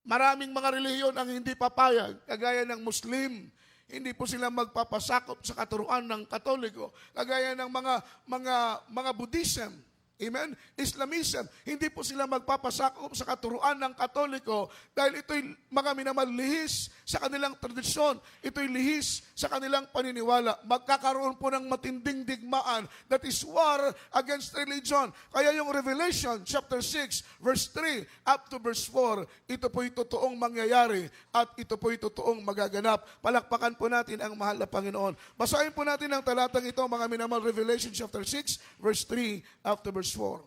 Maraming mga relihiyon ang hindi papayag, kagaya ng Muslim. Hindi po sila magpapasakop sa katuruan ng Katoliko, kagaya ng mga Buddhism. Amen? Islamism, hindi po sila magpapasakop sa katuruan ng Katoliko dahil ito'y mga minamahal lihis sa kanilang tradisyon. Ito'y lihis sa kanilang paniniwala. Magkakaroon po ng matinding digmaan, that is war against religion. Kaya yung Revelation chapter 6 verse 3 up to verse 4, ito po'y totoong mangyayari at ito po'y totoong magaganap. Palakpakan po natin ang mahal na Panginoon. Basahin po natin ang talatang ito, mga minamahal, Revelation chapter 6 verse 3 up to verse 4.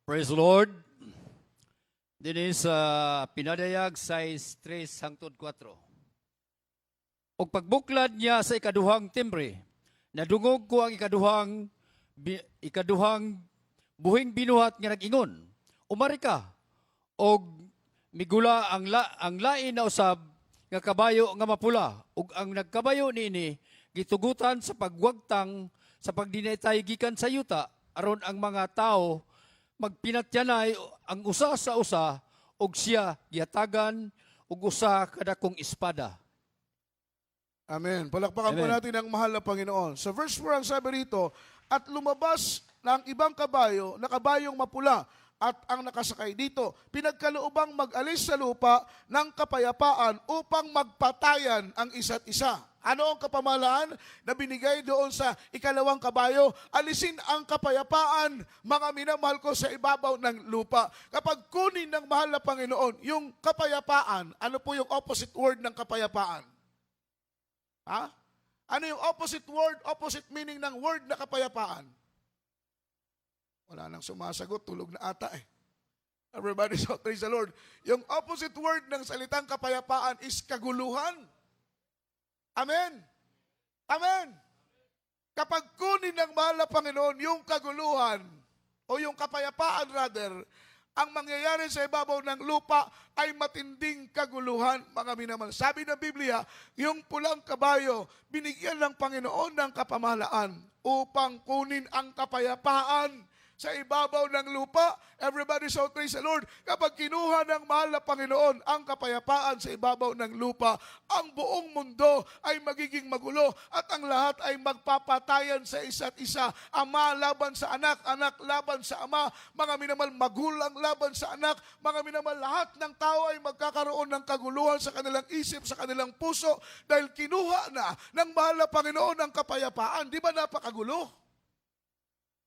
Praise the Lord. Din sa pinadayag size 3 hangtod 4. Og pagbuklad niya sa ikaduhang timbre, nadungog ko ang ikaduhang buhing binuhat nga nag-ingon. Umari ka, og migula ang lain na usab nga kabayo nga mapula, ug ang nagkabayo niini gitugutan sa pagwagtang sa pagdinaytay gikan sa yuta, aron ang mga tao magpinatyanay ang usa sa usa, og siya gihatagan og usa kada kong espada. Amen. Palakpakan po Amen. natin ang mahal na Panginoon. Sa verse 4 ang sabi rito, at lumabas ng ibang kabayo na kabayong mapula at ang nakasakay dito. Pinagkaloobang mag-alis sa lupa ng kapayapaan upang magpatayan ang isa't isa. Ano ang kapamahalaan na binigay doon sa ikalawang kabayo? Alisin ang kapayapaan, mga minamahal ko, sa ibabaw ng lupa. Kapag kunin ng mahal na Panginoon, yung kapayapaan, ano po yung opposite word ng kapayapaan? Ha? Ano yung opposite word, opposite meaning ng word na kapayapaan? Wala nang sumasagot, tulog na ata eh. Everybody shout, praise the Lord. Yung opposite word ng salitang kapayapaan is kaguluhan. Amen. Amen. Kapag kunin ng mahal na Panginoon yung kaguluhan o yung kapayapaan rather, ang mangyayari sa ibabaw ng lupa ay matinding kaguluhan, mga minamahal. Sabi ng Biblia, yung pulang kabayo, binigyan ng Panginoon ng kapamahalaan upang kunin ang kapayapaan sa ibabaw ng lupa. Everybody shout, praise the Lord. Kapag kinuha ng mahal na Panginoon ang kapayapaan sa ibabaw ng lupa, ang buong mundo ay magiging magulo at ang lahat ay magpapatayan sa isa't isa. Ama laban sa anak, anak laban sa ama, mga minamahal, magulang laban sa anak, mga minamahal, lahat ng tao ay magkakaroon ng kaguluhan sa kanilang isip, sa kanilang puso, dahil kinuha na ng mahal na Panginoon ang kapayapaan. Di ba napakagulo?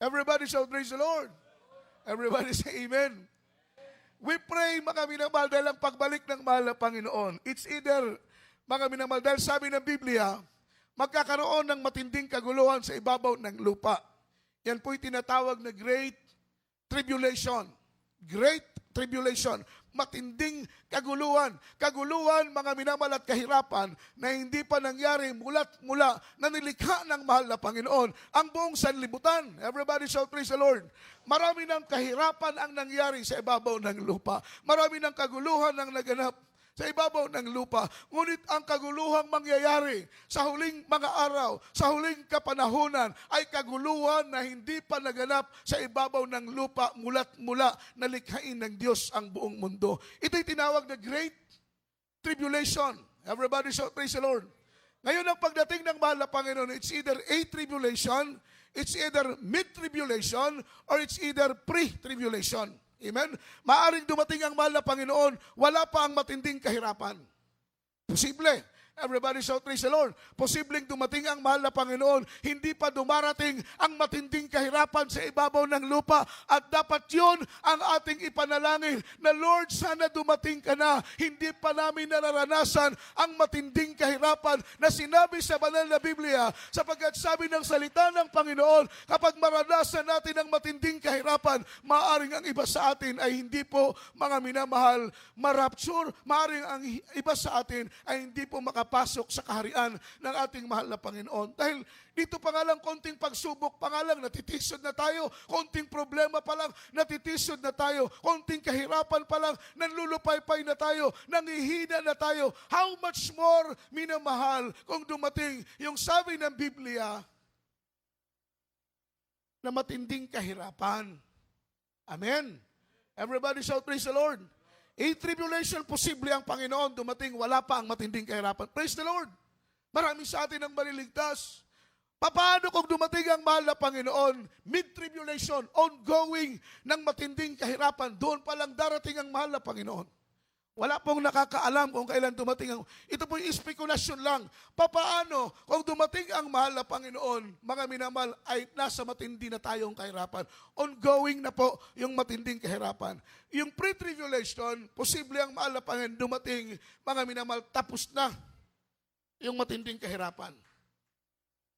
Everybody shout, praise the Lord. Everybody say amen. We pray, mga minamahal, dahil ang pagbalik ng mahal na Panginoon, it's either, mga minamahal, dahil sabi ng Biblia, magkakaroon ng matinding kaguluhan sa ibabaw ng lupa. Yan po'y tinatawag na Great Tribulation. Great Tribulation. Matinding kaguluhan. Kaguluhan, mga minamahal, at kahirapan na hindi pa nangyari mula na nilikha ng mahal na Panginoon ang buong sanlibutan. Everybody shout, praise the Lord. Marami ng kahirapan ang nangyari sa ibabaw ng lupa. Marami ng kaguluhan ang naganap sa ibabaw ng lupa. Ngunit ang kaguluhang mangyayari sa huling mga araw, sa huling kapanahunan, ay kaguluhan na hindi pa naganap sa ibabaw ng lupa mula na likhain ng Diyos ang buong mundo. Ito'y tinawag na Great Tribulation. Everybody shout, praise the Lord. Ngayon ang pagdating ng mahal na Panginoon, it's either a tribulation, it's either mid-tribulation, or it's either pre-tribulation. Amen? Maaring dumating ang mahal na Panginoon, wala pa ang matinding kahirapan. Posible. Everybody shout, praise the Lord. Posibleng dumating ang mahal na Panginoon, hindi pa dumarating ang matinding kahirapan sa ibabaw ng lupa. At dapat yun ang ating ipanalangin, na Lord, sana dumating ka na. Hindi pa namin nararanasan ang matinding kahirapan na sinabi sa banal na Biblia, sapagkat sabi ng salita ng Panginoon, kapag maranasan natin ang matinding kahirapan, maaring ang iba sa atin ay hindi po, mga minamahal, marapture. Maaring ang iba sa atin ay hindi po makapasok sa kaharian ng ating mahal na Panginoon. Dahil dito pa nga lang, konting pagsubok pa nga lang, natitisod na tayo. Konting problema pa lang, natitisod na tayo. Konting kahirapan pa lang, nanlulupaypay na tayo, nangihina na tayo. How much more, minamahal, kung dumating yung sabi ng Biblia na matinding kahirapan. Amen. Everybody shout, praise the Lord. A tribulation, posible ang Panginoon dumating, wala pa ang matinding kahirapan. Praise the Lord. Marami sa atin ang maliligtas. Paano kung dumating ang mahal na Panginoon, mid-tribulation, ongoing ng matinding kahirapan, doon pa lang darating ang mahal na Panginoon. Wala pong nakakaalam kung kailan dumating ang... Ito po'y spekulasyon lang. Paano kung dumating ang mahal na Panginoon, mga minamahal, ay nasa matindi na tayong kahirapan. Ongoing na po yung matinding kahirapan. Yung pre-tribulation, posible ang mahal na Panginoon dumating, mga minamahal, tapos na yung matinding kahirapan.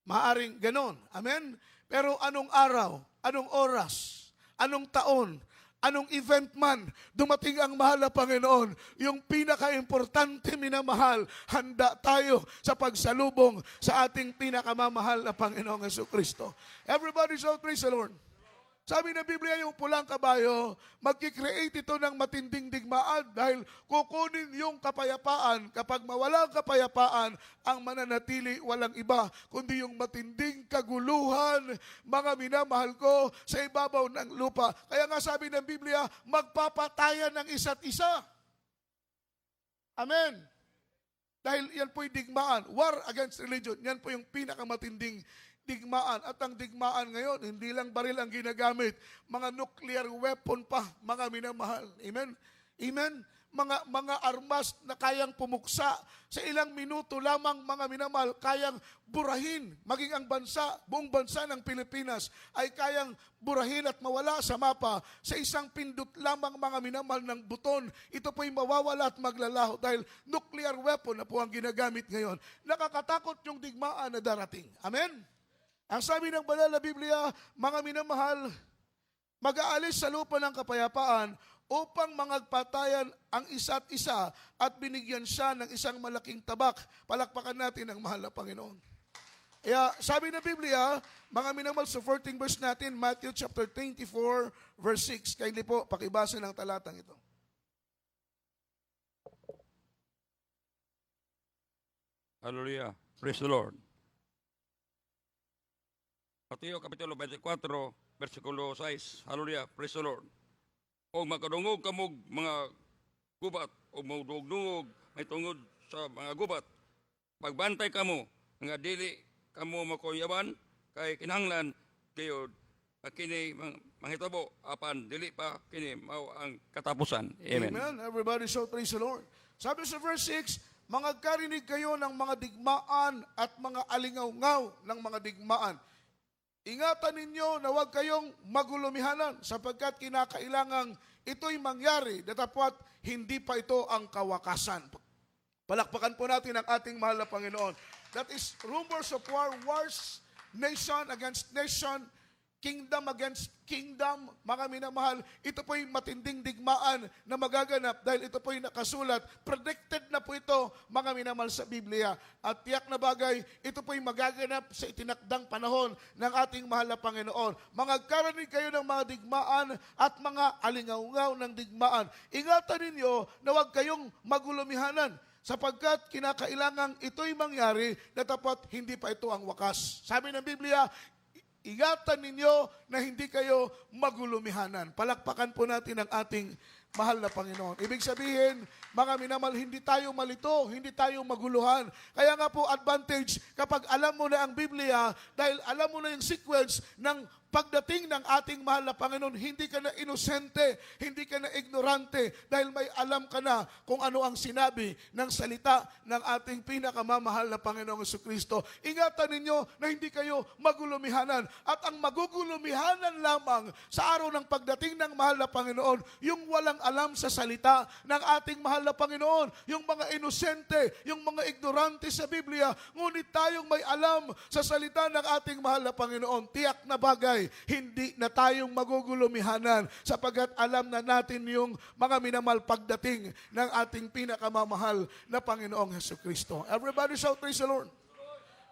Maaring ganon. Amen? Pero anong araw, anong oras, anong taon, anong event man, dumating ang mahal na Panginoon, yung pinaka-importante, minamahal, handa tayo sa pagsalubong sa ating pinakamamahal na Panginoong Jesucristo. Everybody shout, praise the Lord. Sabi ng Biblia, yung pulang kabayo, magkikreate ito ng matinding digmaan dahil kukunin yung kapayapaan. Kapag mawala ang kapayapaan, ang mananatili walang iba, kundi yung matinding kaguluhan, mga minamahal ko, sa ibabaw ng lupa. Kaya nga sabi ng Biblia, magpapatayan ng isa't isa. Amen. Dahil yan po'y digmaan. War against religion. Yan po yung pinakamatinding digmaan. At ang digmaan ngayon, hindi lang baril ang ginagamit, mga nuclear weapon pa, mga minamahal. Amen? Amen? Mga armas na kayang pumuksa sa ilang minuto lamang, mga minamahal, kayang burahin, maging ang bansa, buong bansa ng Pilipinas ay kayang burahin at mawala sa mapa sa isang pindot lamang, mga minamahal, ng buton. Ito po'y mawawala at maglalaho dahil nuclear weapon na po ang ginagamit ngayon. Nakakatakot yung digmaan na darating. Amen? Ang sabi ng banal na Biblia, mga minamahal, mag-aalis sa lupa ng kapayapaan upang mangagpatayan ang isa't isa at binigyan siya ng isang malaking tabak. Palakpakan natin ang mahal na Panginoon. Kaya sabi ng Biblia, mga minamahal, sa 14 verse natin, Matthew chapter 24 verse 6. Kindly po, pakibasa ng talatang ito. Hallelujah. Praise the Lord. Mateo Kapitulo 24, versikulo 6. Hallelujah. Praise the Lord. O makadungog kamog mga gubat, o magdugdungog may tungod sa mga gubat. Pagbantay kamo, nga dili kamo makuyaban, kay kinahanglan kayo kini manghitabo apan dili pa kini mao ang katapusan. Amen. Amen. Everybody shout praise the Lord. Sabi sa verse 6, mangagkarinig kayo ng mga digmaan at mga alingaw-ngaw ng mga digmaan. Ingatan ninyo na huwag kayong magulumihanan sapagkat kinakailangang ito'y mangyari datapwat hindi pa ito ang kawakasan. Palakpakan po natin ang ating mahal na Panginoon. That is rumors of war, wars, nation against nation, kingdom against kingdom, mga minamahal. Ito po'y matinding digmaan na magaganap dahil ito po'y nakasulat. Predicted na po ito, mga minamahal, sa Biblia. At tiyak na bagay, ito po'y magaganap sa itinakdang panahon ng ating mahal na Panginoon. Mangagkarinig kayo ng mga digmaan at mga alingaw-ngaw ng digmaan. Ingatan ninyo na huwag kayong magulumihanan sapagkat kinakailangang ito'y mangyari na tapat hindi pa ito ang wakas. Sabi ng Biblia, ingatan ninyo na hindi kayo magulumihanan. Palakpakan po natin ang ating mahal na Panginoon. Ibig sabihin, mga minamahal, hindi tayo malito, hindi tayo maguluhan. Kaya nga po, advantage kapag alam mo na ang Biblia, dahil alam mo na yung sequence ng pagdating ng ating mahal na Panginoon, hindi ka na inosente, hindi ka na ignorante, dahil may alam ka na kung ano ang sinabi ng salita ng ating pinakamamahal na Panginoong Jesucristo. Ingatan ninyo na hindi kayo magulumihanan. At ang magugulumihanan lamang sa araw ng pagdating ng mahal na Panginoon, yung walang alam sa salita ng ating mahal na Panginoon, yung mga inosente, yung mga ignorante sa Biblia, ngunit tayong may alam sa salita ng ating mahal na Panginoon. Tiyak na bagay, hindi na tayong magugulumihanan sapagkat alam na natin yung mga minamahal pagdating ng ating pinakamamahal na Panginoong Jesucristo. Everybody shout praise the Lord.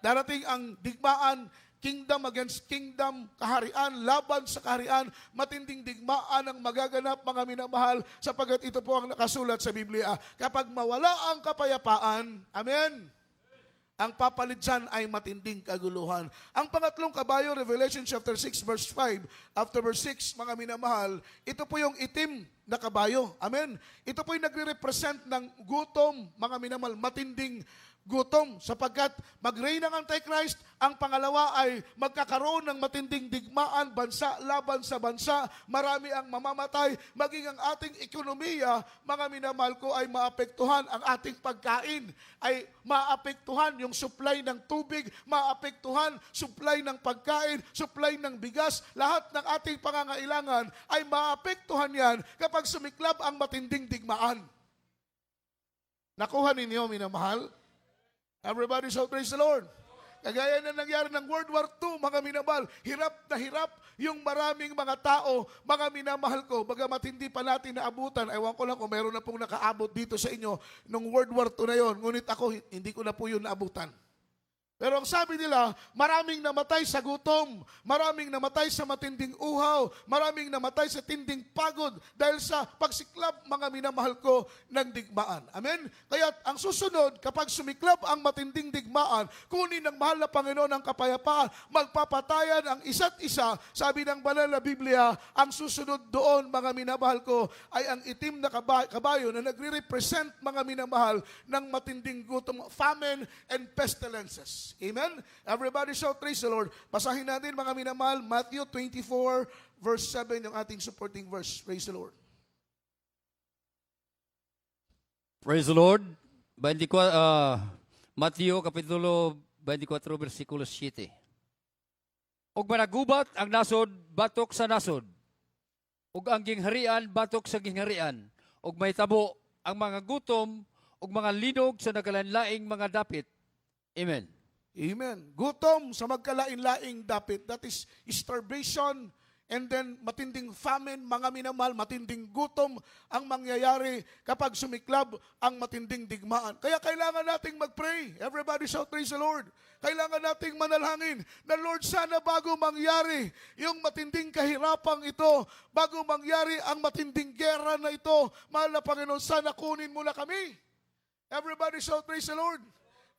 Darating ang digmaan, kingdom against kingdom, kaharian, laban sa kaharian, matinding digmaan ang magaganap, mga minamahal, sapagkat ito po ang nakasulat sa Biblia. Kapag mawala ang kapayapaan, amen, ang papalit dyan ay matinding kaguluhan. Ang pangatlong kabayo, Revelation chapter 6 verse 5, after verse 6, mga minamahal, ito po yung itim na kabayo. Amen. Ito po yung nagre-represent ng gutom, mga minamahal, matinding gutom, sapagkat mag-reign ng Antichrist. Ang pangalawa ay magkakaroon ng matinding digmaan, bansa laban sa bansa, marami ang mamamatay, maging ang ating ekonomiya, mga minamahal ko, ay maapektuhan. Ang ating pagkain ay maapektuhan, yung supply ng tubig, maapektuhan, supply ng pagkain, supply ng bigas, lahat ng ating pangangailangan ay maapektuhan yan kapag sumiklab ang matinding digmaan. Nakuha ninyo, minamahal? Everybody shout praise the Lord. Kagaya na nangyari ng World War II, mga minamahal, hirap na hirap yung maraming mga tao, mga minamahal ko, bagamat hindi pa natin naabutan, ewan ko lang kung meron na pong nakaabot dito sa inyo nung World War II na yon, ngunit ako, hindi ko na po yun naabutan. Pero ang sabi nila, maraming namatay sa gutom, maraming namatay sa matinding uhaw, maraming namatay sa tinding pagod dahil sa pagsiklab, mga minamahal ko, ng digmaan. Amen? Kaya ang susunod, kapag sumiklab ang matinding digmaan, kunin ng mahal na Panginoon ang kapayapaan, magpapatayan ang isa't isa. Sabi ng banal na Biblia, ang susunod doon, mga minamahal ko, ay ang itim na kabayo na nagre-represent, mga minamahal, ng matinding gutom, famine and pestilences. peace. Amen? Everybody shout, praise the Lord. Basahin natin mga minamahal, Matthew 24 verse 7 yung ating supporting verse. Praise the Lord. Praise the Lord. 24, Mateo Kapitulo 24, versikulo 7. Og managubat ang nasod, batok sa nasod. Og ang gingharian, batok sa gingharian. Og may tabo ang mga gutom, og mga linog sa nagalanlaing mga dapit. Amen. Amen. Gutom sa magkalain-laing dapit. That is starvation. And then matinding famine, mga minamahal, matinding gutom ang mangyayari kapag sumiklab ang matinding digmaan. Kaya kailangan nating mag-pray. Everybody shout, praise the Lord. Kailangan nating manalangin na Lord, sana bago mangyari yung matinding kahirapang ito, bago mangyari ang matinding gera na ito, mahal na Panginoon, sana kunin mo na kami. Everybody shout, praise the Lord.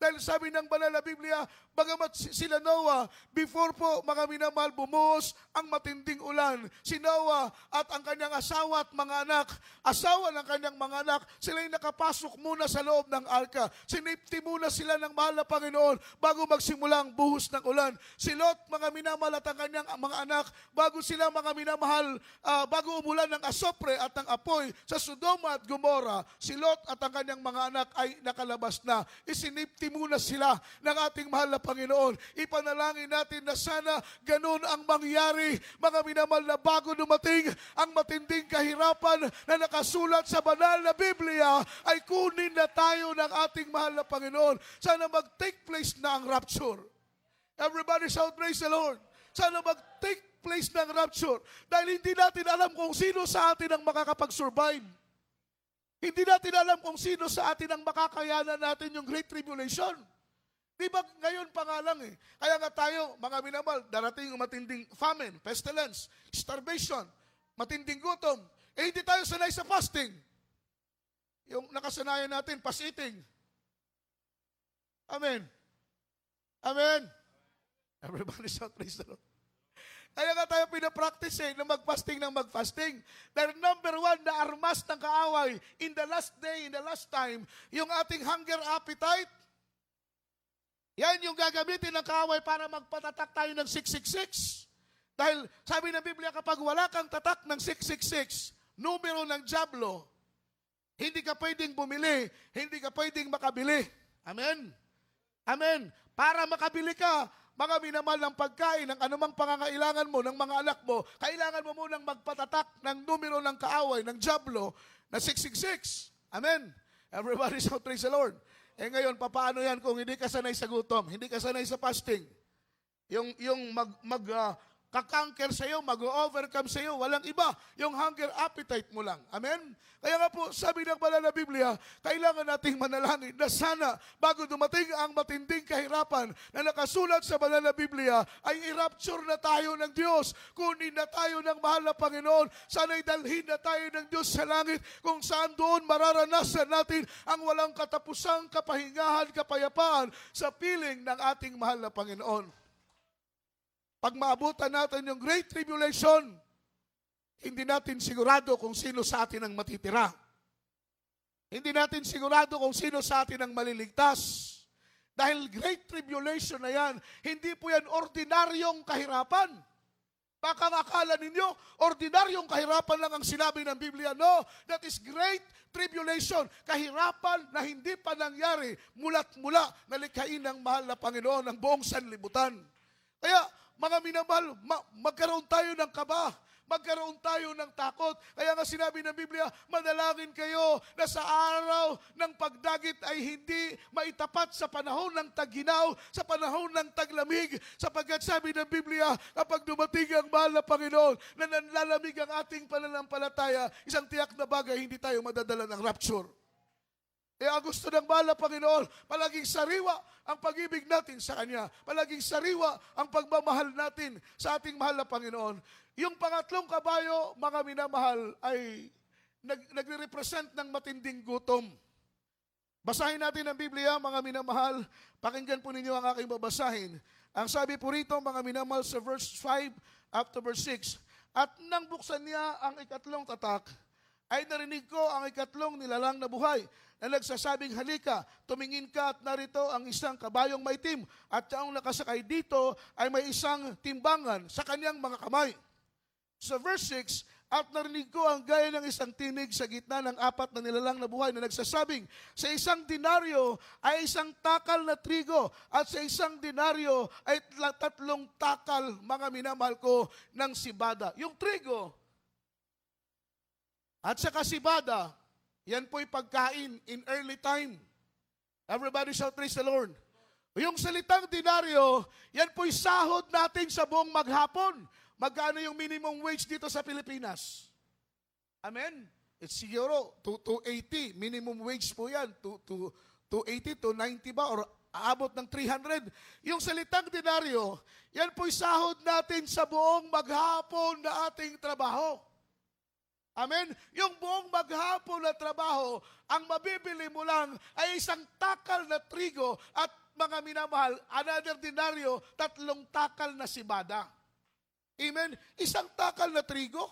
Dahil sabi ng banal na Biblia, bagamat sila Noah, before po mga minamahal bumuhos ang matinding ulan, si Noah at ang kanyang asawa at mga anak, asawa ng kanyang mga anak, sila'y nakapasok muna sa loob ng arka. Sinipti muna sila ng mahal na Panginoon bago magsimula ang buhos ng ulan. Si Lot, mga minamahal at ang kanyang mga anak, bago sila mga minamahal, bago umulan ng asopre at ng apoy sa Sodoma at Gomora, si Lot at ang kanyang mga anak ay nakalabas na. Isinipti muna sila ng ating mahal na Panginoon. Ipanalangin natin na sana ganun ang mangyari, mga minamahal, na bago dumating ang matinding kahirapan na nakasulat sa banal na Biblia, ay kunin na tayo ng ating mahal na Panginoon. Sana mag-take place na ang rapture. Everybody shout, praise the Lord. Sana mag-take place na ang rapture. Dahil hindi natin alam kung sino sa atin ang makakapag-survive. Hindi natin alam kung sino sa atin ang makakayanan natin yung Great Tribulation. Di ba ngayon pa nga lang eh. Kaya nga tayo, mga minamahal, darating yung matinding famine, pestilence, starvation, matinding gutom. Eh hindi tayo sanay sa fasting. Yung nakasanayan natin, fast-eating. Amen. Amen. Everybody shout, praise the Lord. Kaya nga tayo pinapractice na mag-fasting ng mag-fasting. Dahil number one na armas ng kaaway in the last day, in the last time, yung ating hunger appetite, yan yung gagamitin ng kaaway para magpatatak tayo ng 666. Dahil sabi ng Biblia, kapag wala kang tatak ng 666, numero ng dyablo, hindi ka pwedeng bumili, hindi ka pwedeng makabili. Amen? Amen. Para makabili ka, mga minamahal ng pagkain, ng anumang pangangailangan mo, ng mga anak mo, kailangan mo munang magpatatak ng numero ng kaaway, ng dyablo, na 666. Amen. Everybody shout, praise the Lord. Eh ngayon, papaano yan kung hindi ka sanay sa gutom, hindi ka sanay sa fasting? Yung kakanker sa iyo, mag-overcome sa iyo, walang iba. Yung hunger appetite mo lang. Amen? Kaya nga po, sabi ng banal na Biblia, kailangan nating manalangin na sana, bago dumating ang matinding kahirapan na nakasulat sa banal na Biblia, ay i-rapture na tayo ng Diyos. Kunin na tayo ng mahal na Panginoon. Sana'y dalhin na tayo ng Diyos sa langit, kung saan doon mararanasan natin ang walang katapusang kapahingahan, kapayapaan sa piling ng ating mahal na Panginoon. Pag maabutan natin yung Great Tribulation, hindi natin sigurado kung sino sa atin ang matitira. Hindi natin sigurado kung sino sa atin ang maliligtas. Dahil Great Tribulation na yan, hindi po yan ordinaryong kahirapan. Baka akala ninyo, ordinaryong kahirapan lang ang sinabi ng Biblia. No, that is Great Tribulation. Kahirapan na hindi pa nangyari mula't mula na likhain ng mahal na Panginoon ng buong sanlibutan. Kaya, mga minamahal, magkaroon tayo ng kaba, magkaroon tayo ng takot. Kaya nga sinabi ng Biblia, manalangin kayo na sa araw ng pagdagit ay hindi maitapat sa panahon ng tag-ginaw, sa panahon ng taglamig, sapagkat sabi ng Biblia, kapag dumating ang mahal na Panginoon, na nanlalamig ang ating pananampalataya, isang tiyak na bagay, hindi tayo madadala ng rapture. Kaya gusto ng mahal na Panginoon, palaging sariwa ang pag-ibig natin sa Kanya. Palaging sariwa ang pagmamahal natin sa ating mahal na Panginoon. Yung pangatlong kabayo, mga minamahal, ay nagre-represent ng matinding gutom. Basahin natin ang Biblia, mga minamahal. Pakinggan po ninyo ang aking babasahin. Ang sabi po rito, mga minamahal, sa verse 5 up to verse 6, at nang buksan niya ang ikatlong tatak, ay narinig ko ang ikatlong nilalang na buhay na nagsasabing, halika, tumingin ka at narito ang isang kabayong maitim at ang nakasakay dito ay may isang timbangan sa kanyang mga kamay. Sa verse 6, at narinig ko ang gaya ng isang tinig sa gitna ng apat na nilalang na buhay na nagsasabing, sa isang denaryo ay isang takal na trigo at sa isang denaryo ay 3 takal, mga minamahal ko, ng sibada. Yung trigo at saka sibada, yan po'y pagkain in early time. Everybody shout praise the Lord. Yung salitang denaryo, yan po'y sahod natin sa buong maghapon. Magkano yung minimum wage dito sa Pilipinas? Amen? It's siguro 280. Minimum wage po yan. 280 to 90 ba? Or aabot ng 300. Yung salitang denaryo, yan po'y sahod natin sa buong maghapon na ating trabaho. Amen? Yung buong maghapon na trabaho, ang mabibili mo lang ay isang takal na trigo at mga minamahal, another denaryo, 3 takal na sibada. Amen? Isang takal na trigo.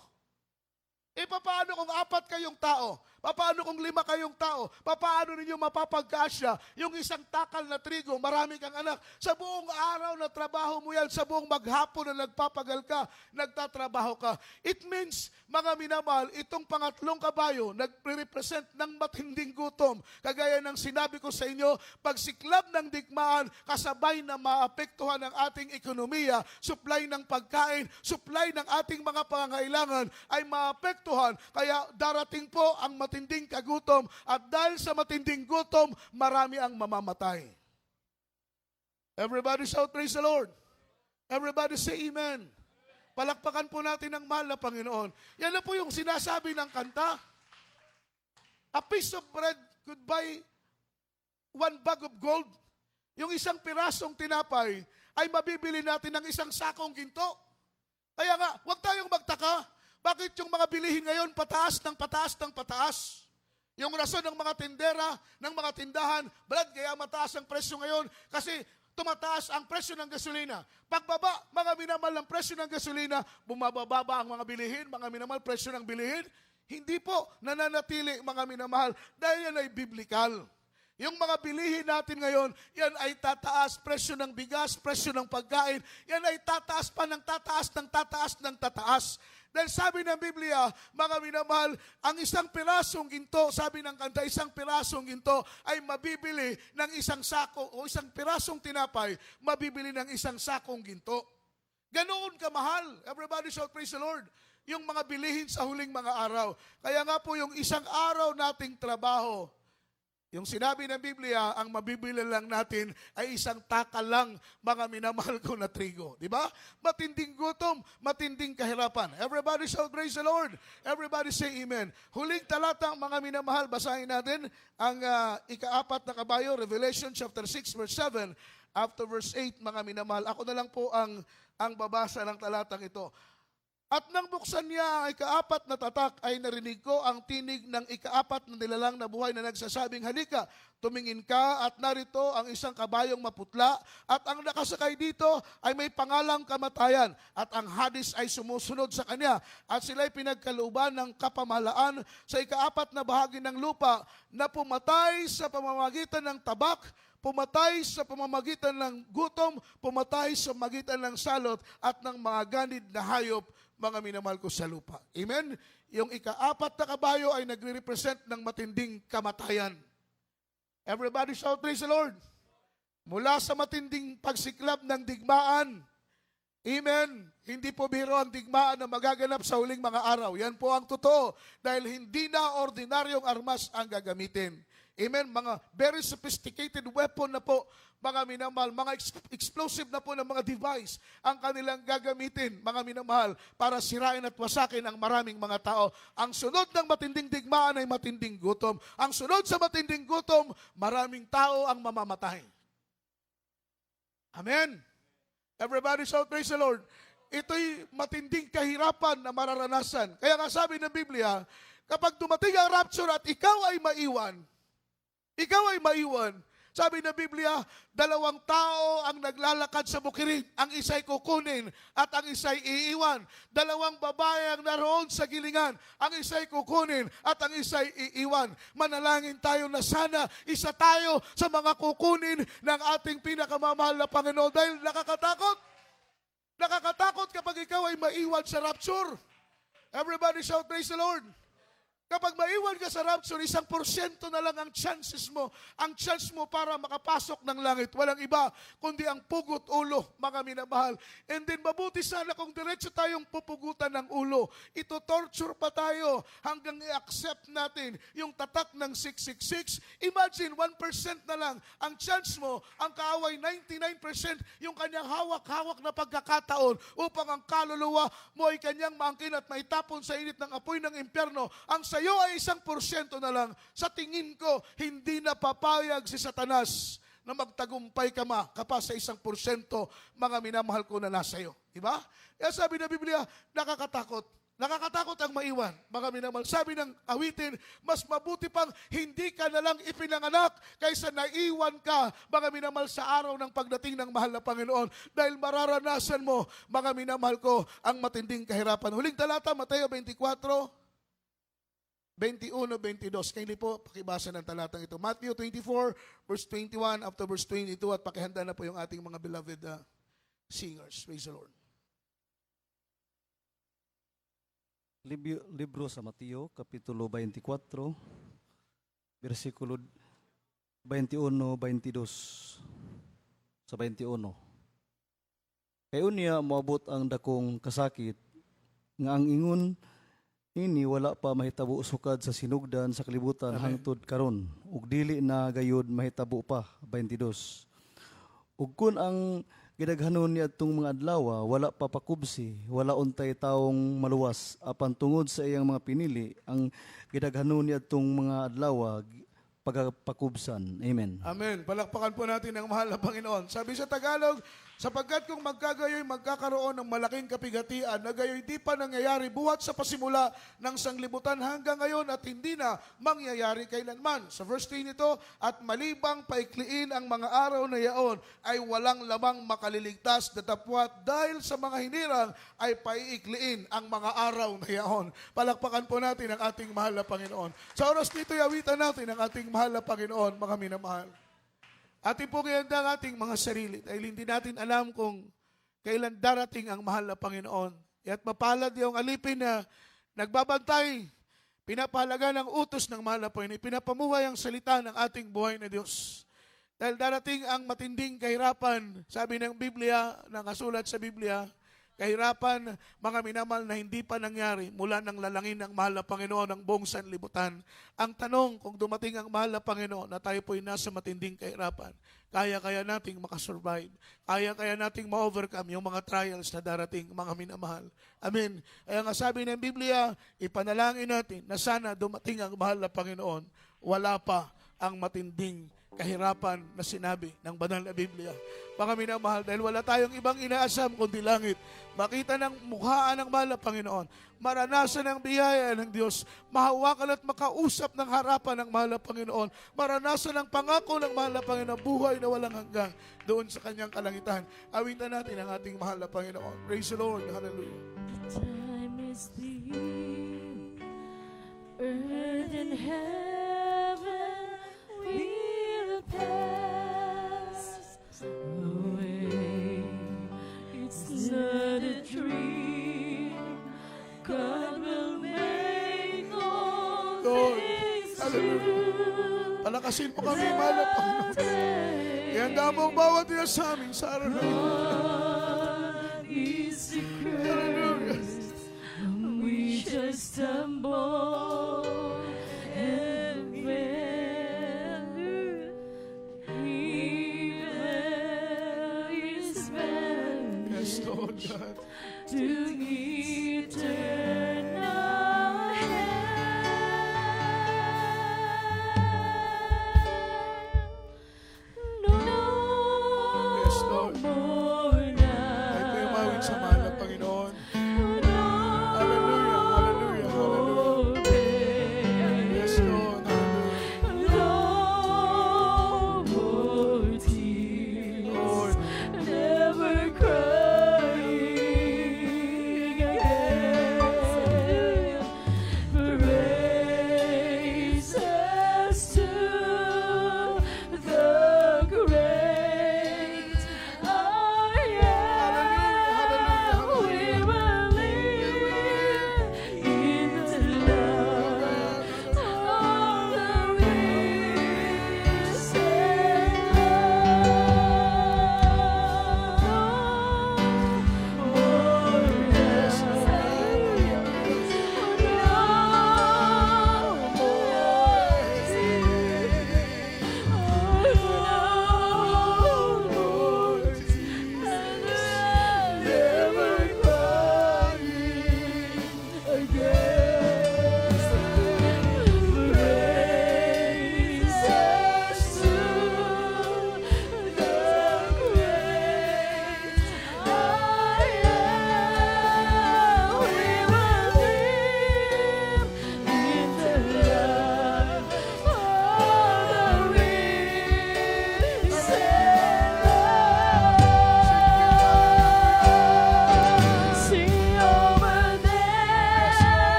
E paano kung 4 kayong tao? Paano kung 5 kayong tao? Paano ninyo mapapagkasya yung isang takal na trigo, marami kang anak? Sa buong araw na trabaho mo yan, sa buong maghapon na nagpapagal ka, nagtatrabaho ka. It means, mga minamahal, itong pangatlong kabayo, nagre-represent ng matinding gutom. Kagaya ng sinabi ko sa inyo, pagsiklab ng digmaan, kasabay na maapektuhan ang ating ekonomiya, supply ng pagkain, supply ng ating mga pangangailangan, ay maapektuhan. Kaya darating po ang matinding kagutom at dahil sa matinding gutom, marami ang mamamatay. Everybody shout praise the Lord. Everybody say amen. Palakpakan po natin ang mahal na Panginoon. Yan na po yung sinasabi ng kanta. A piece of bread could buy 1 bag of gold. Yung isang pirasong tinapay ay mabibili natin ng isang sakong ginto. Kaya nga, huwag tayong magtaka. Bakit yung mga bilihin ngayon pataas ng pataas ng pataas? Yung rason ng mga tindera, ng mga tindahan, Brad, kaya mataas ang presyo ngayon kasi tumataas ang presyo ng gasolina. Pagbaba, mga minamahal ng presyo ng gasolina, bumababa ang mga bilihin, mga minamahal presyo ng bilihin? Hindi po, nananatili mga minamahal dahil yan ay biblical. Yung mga bilihin natin ngayon, yan ay tataas, presyo ng bigas, presyo ng pagkain, yan ay tataas pa ng tataas ng tataas ng tataas. Dahil sabi ng Biblia, mga minamahal, ang isang pirasong ginto, sabi ng kanta, isang pirasong ginto ay mabibili ng isang sako o isang pirasong tinapay, mabibili ng isang sakong ginto. Ganoon kamahal. Everybody shout praise the Lord. Yung mga bilihin sa huling mga araw. Kaya nga po yung isang araw nating trabaho, yung sinabi ng Biblia, ang mabibili lang natin ay isang takal lang, mga minamahal ko na trigo. Di ba? Matinding gutom, matinding kahirapan. Everybody shout praise the Lord. Everybody say amen. Huling talata, mga minamahal, basahin natin ang ika-4 na kabayo, Revelation chapter 6, verse 7. After verse 8, mga minamahal. Ako na lang po ang babasa ng talatang ito. At nang buksan niya ang ika-4 na tatak, ay narinig ko ang tinig ng ika-4 na nilalang na buhay na nagsasabing, halika, tumingin ka at narito ang isang kabayong maputla at ang nakasakay dito ay may pangalang kamatayan at ang Hades ay sumusunod sa kanya at sila'y pinagkalooban ng kapamahalaan sa ika-4 na bahagi ng lupa na pumatay sa pamamagitan ng tabak, pumatay sa pamamagitan ng gutom, pumatay sa magitan ng salot at ng mga ganid na hayop, mga minamahal ko sa lupa. Amen? Yung ika-4 na kabayo ay nagre-represent ng matinding kamatayan. Everybody shout praise the Lord. Mula sa matinding pagsiklab ng digmaan. Amen? Hindi po biro ang digmaan na magaganap sa huling mga araw. Yan po ang totoo dahil hindi na ordinaryong armas ang gagamitin. Amen? Mga very sophisticated weapon na po, mga minamahal, mga explosive na po ng mga device ang kanilang gagamitin, mga minamahal, para sirain at wasakin ang maraming mga tao. Ang sunod ng matinding digmaan ay matinding gutom. Ang sunod sa matinding gutom, maraming tao ang mamamatay. Amen? Everybody shout praise the Lord. Ito'y matinding kahirapan na mararanasan. Kaya nga sabi ng Biblia, kapag dumating ang rapture at ikaw ay maiwan, Sabi ng Biblia, dalawang tao ang naglalakad sa bukirin. Ang isa'y kukunin at ang isa'y iiwan. Dalawang babae ang naroon sa gilingan. Ang isa'y kukunin at ang isa'y iiwan. Manalangin tayo na sana isa tayo sa mga kukunin ng ating pinakamamahal na Panginoon. Dahil nakakatakot. Nakakatakot kapag ikaw ay maiwan sa rapture. Everybody shout, praise the Lord. Kapag maiwan ka sa rapture, 1% na lang ang chances mo. Ang chance mo para makapasok ng langit. Walang iba, kundi ang pugot ulo, mga minamahal. And then mabuti sana kung diretso tayong pupugutan ng ulo. Ito torture pa tayo hanggang i-accept natin yung tatak ng 666. Imagine, 1% na lang ang chance mo, ang kaaway 99% yung kanyang hawak-hawak na pagkakataon upang ang kaluluwa mo ay kanyang maangkin at maitapon sa init ng apoy ng impyerno. Ang sa'yo ay 1% na lang. Sa tingin ko, hindi na papayag si Satanas na magtagumpay ka sa 1%, mga minamahal ko na nasa iyo. Diba? Kaya sabi ng Biblia, nakakatakot. Nakakatakot ang maiwan, mga minamahal. Sabi ng awitin, mas mabuti pang hindi ka na lang ipinanganak kaysa naiwan ka, mga minamahal, sa araw ng pagdating ng mahal na Panginoon. Dahil mararanasan mo, mga minamahal ko, ang matinding kahirapan. Huling talata, Mateo 24, 21-22. Kaili po, pakibasa ng talatang ito. Matthew 24, verse 21 up to verse 22 at pakihanda na po yung ating mga beloved singers. Praise the Lord. Libro sa Mateo, Kapitulo 24, versikulo 21-22 sa 21. Kay unya moabot ang dakong kasakit, nga ang ingon ini wala pa mahitabo sukad sa sinugdan sa kalibutan hangtod karon ug dili na gayud mahitabo pa. 22. Ug kun ang gidaghanon niadtong mga adlaw wala pa pakubsi, wala untay taong maluwas apan tungod sa iyang mga pinili ang gidaghanon niadtong mga adlaw pagpakubsan. Amen. Amen. Palakpakan po natin ang mahal na Panginoon. Sabi sa Tagalog, sapagkat kung magkagayoy magkakaroon ng malaking kapigatian na gayoy di pa nangyayari buhat sa pasimula ng sanglibutan hanggang ngayon at hindi na mangyayari kailanman. Sa verse 3 nito, at malibang paikliin ang mga araw na yaon ay walang lamang makaliligtas datapwat dahil sa mga hinirang ay paiikliin ang mga araw na yaon. Palakpakan po natin ang ating mahal na Panginoon. Sa oras nito, yawitan natin ang ating mahal na Panginoon, mga minamahal. Ating pong ihanda ang ating mga sarili dahil hindi natin alam kung kailan darating ang mahal na Panginoon. At mapalad yung alipin na nagbabantay, pinapahalaga ng utos ng mahal na Panginoon, pinapamuhay ang salita ng ating buhay na Diyos. Dahil darating ang matinding kahirapan, sabi ng Biblia, nakasulat sa Biblia, kahirapan, mga minamahal, na hindi pa nangyari mula nang lalangin ng mahal na Panginoon ng buong sanlibutan. Ang tanong, kung dumating ang mahal na Panginoon na tayo po'y nasa matinding kahirapan, kaya nating makasurvive? Kaya nating ma-overcome yung mga trials na darating, mga minamahal? Amen. Kaya nga sabi ng Biblia, ipanalangin natin na sana dumating ang mahal na Panginoon, wala pa ang matinding kahirapan na sinabi ng banal na Biblia. Mga minamahal, dahil wala tayong ibang inaasam kundi langit. Makita ng mukhaan ng mahal na Panginoon. Maranasan ang biyaya ng Diyos. Mahawakan at makausap ng harapan ng mahal na Panginoon. Maranasan ang pangako ng mahal na Panginoon. Buhay na walang hanggang doon sa kanyang kalangitan. Awitan natin ang ating mahal na Panginoon. Praise the Lord. Hallelujah. Time is thee, earth and heaven will pass away. It's not a dream. God will make all Lord, things hallelujah. true. Palakasin po kami, mahal na Panginoon. Ihanda mo ang bawat iya sa amin sa araw na ito. God is the Christ. We just stumble and fell. He is bent Yes, Lord God. to eternal hell. No Yes, Lord. more Ay now. kayo mawin sa mahal na Panginoon. No Hallelujah, hallelujah, hallelujah. more pain. Yes, Lord. Hallelujah. No more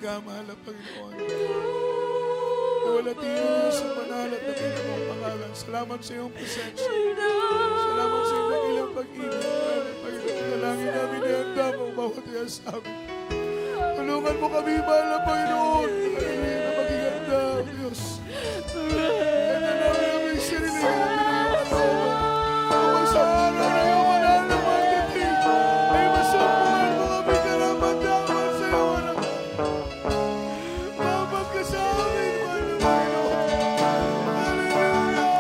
ka, mahal na Panginoon. Nawalatihin niyo sa banal at dakilang mong pangalan. Salamat sa iyong presensya. Salamat sa iyong dakilang pag-ibig. Mahal na Panginoon, dalangin namin na handa mo ang bawat iya sa amin. Tulungan mo kami, mahal na Panginoon. Hallelujah, na maging handa, O Diyos. Handa namin ang may sarili ng pinagpapatawa. Kapag sa araw na iyong manal na magdating, ay masumpuhan mo kami karapat-dapat sa iyong anak. Mabag ka sa amin, mahal na Panginoon. Hallelujah!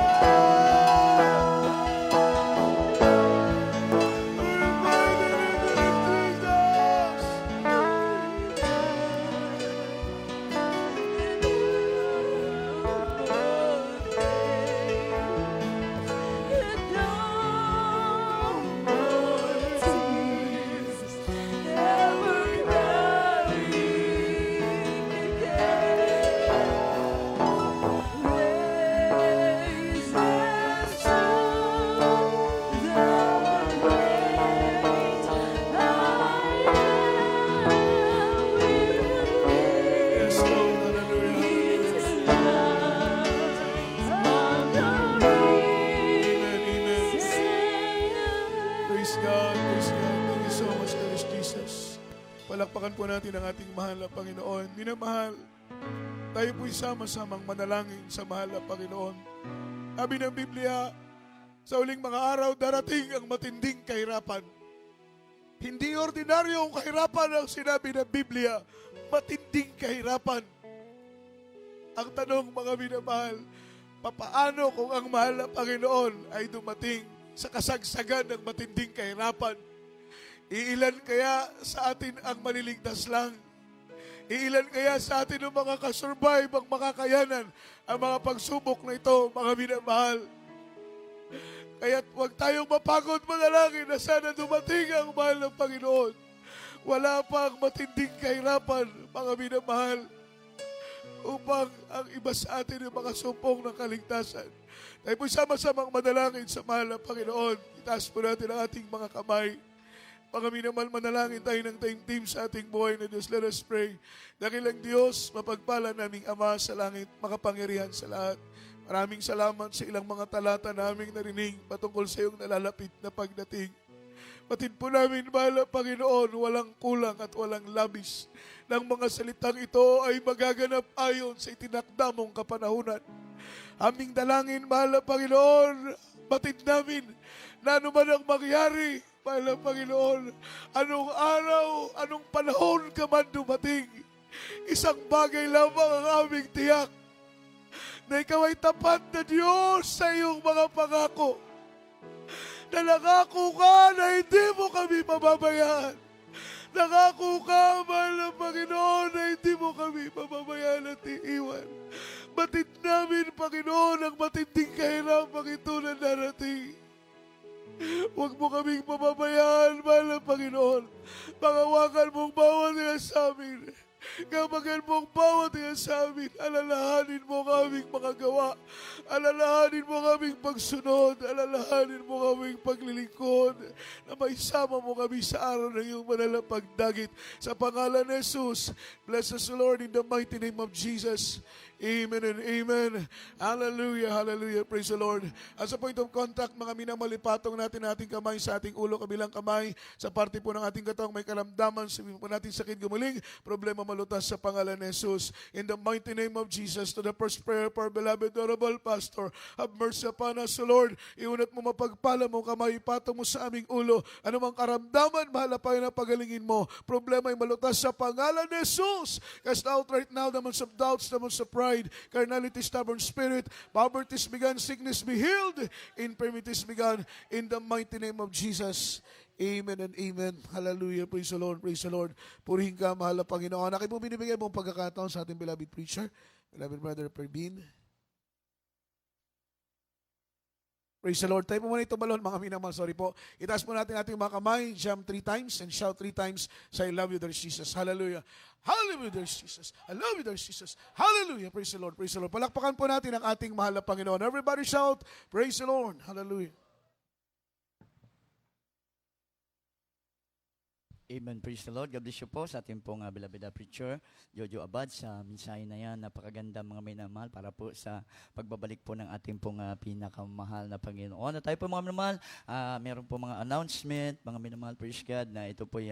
Yes, Lord. Hallelujah. Amen, amen. Praise God, praise God. Thank you so much, Lord Jesus. Palakpakan po natin ang ating mahal na Panginoon. Minamahal, tayo po'y sama-samang manalangin sa mahal na Panginoon. Sabi ng Biblia, sa uling mga araw, darating ang matinding kahirapan. Hindi ordinaryong kahirapan ang sinabi ng Biblia, matinding kahirapan. Ang tanong, mga minamahal, papaano kung ang mahal na Panginoon ay dumating sa kasagsagan ng matinding kahirapan? Iilan kaya sa atin ang maliligtas lang? Iilan kaya sa atin ang mga kasurvive, ang makakayanan, ang mga pagsubok na ito, mga minamahal? Kaya't huwag tayong mapagod manalangin na sana dumating ang mahal ng Panginoon. Wala pa ang matinding kahirapan, mga minamahal, upang ang iba sa atin ang makasumpong ng kaligtasan. Tayo po'y sama-samang manalangin sa mahal ng Panginoon. Itaas po natin ang ating mga kamay. Mga minamahal, manalangin tayo ng team sa ating buhay na Diyos. Let us pray. Dakilang Diyos, mapagpala naming Ama sa langit, makapangyarihan sa lahat. Maraming salamat sa ilang mga talata naming narinig patungkol sa iyong nalalapit na pagdating. Batid po namin, mahal na Panginoon, walang kulang at walang labis. Nang mga salitang ito ay magaganap ayon sa itinakda mong kapanahunan. Aming dalangin, mahal na Panginoon, batid namin na anuman ang mangyari, mahal na Panginoon, anong araw, anong panahon ka man dumating, isang bagay lamang ang aming tiyak, na ikaw ay tapat na Diyos sa iyong mga pangako. Na nangako ka na hindi mo kami pababayaan. Nangako ka, mahal na Panginoon, na hindi mo kami pababayaan at iiwan. Batid namin, Panginoon, ang matinding kahirapang ito na darating. Huwag mo kaming pababayaan, mahal na Panginoon. Pangawakan mong bawat iya sa amin. Kapagan mo ang bawat iya sa amin, alalahanin mo ang aming mga gawa, alalahanin mo ang aming pagsunod, alalahanin mo ang aming paglilingkod, na maisama mo kami sa araw ng iyong banal na pagdagit. Sa pangalan ni Jesus, bless us, Lord, in the mighty name of Jesus. Amen and amen. Hallelujah, hallelujah. Praise the Lord. At sa point of contact, mga minamalipatong natin ating kamay sa ating ulo, kabilang kamay, sa parte po ng ating katawang may karamdaman, sabihin po natin sakit gumaling, problema malutas sa pangalan ni Jesus. In the mighty name of Jesus, to the first prayer for beloved honorable pastor, have mercy upon us, O Lord. Iunat mo mapagpala mo kamay, ipatong mo sa aming ulo. Anumang karamdaman, mahal na Panginoon, pagalingin mo. Problema ay malutas sa pangalan ni Jesus. Cast out right now the demons of doubts, demons of pride, carnality, stubborn spirit, poverty begun, sickness be healed, infirmities begun, in the mighty name of Jesus. Amen and amen. Hallelujah. Praise the Lord. Praise the Lord. Purihin ka, mahal na Panginoon. Akin po binibigay mong pagkakataon sa ating beloved preacher, beloved brother Pervin. Praise the Lord. Tayo po muna tumalon, mga minamahal. Sorry po. Itaas po natin ating mga kamay. Jump 3 times and shout 3 times. Say, I love you, dear Jesus. Hallelujah. Hallelujah, dear Jesus. I love you, dear Jesus. Hallelujah. Praise the Lord. Praise the Lord. Palakpakan po natin ang ating mahal na Panginoon. Everybody shout, praise the Lord. Hallelujah. Amen. Praise the Lord. God bless you po sa ating pong beloved preacher, Jojo Abad, sa mensahe na yan. Napakaganda mga minamahal para po sa pagbabalik po ng ating pong pinakamahal na Panginoon. At tayo po mga minamahal, meron po mga announcement, mga minamahal, praise God, na ito po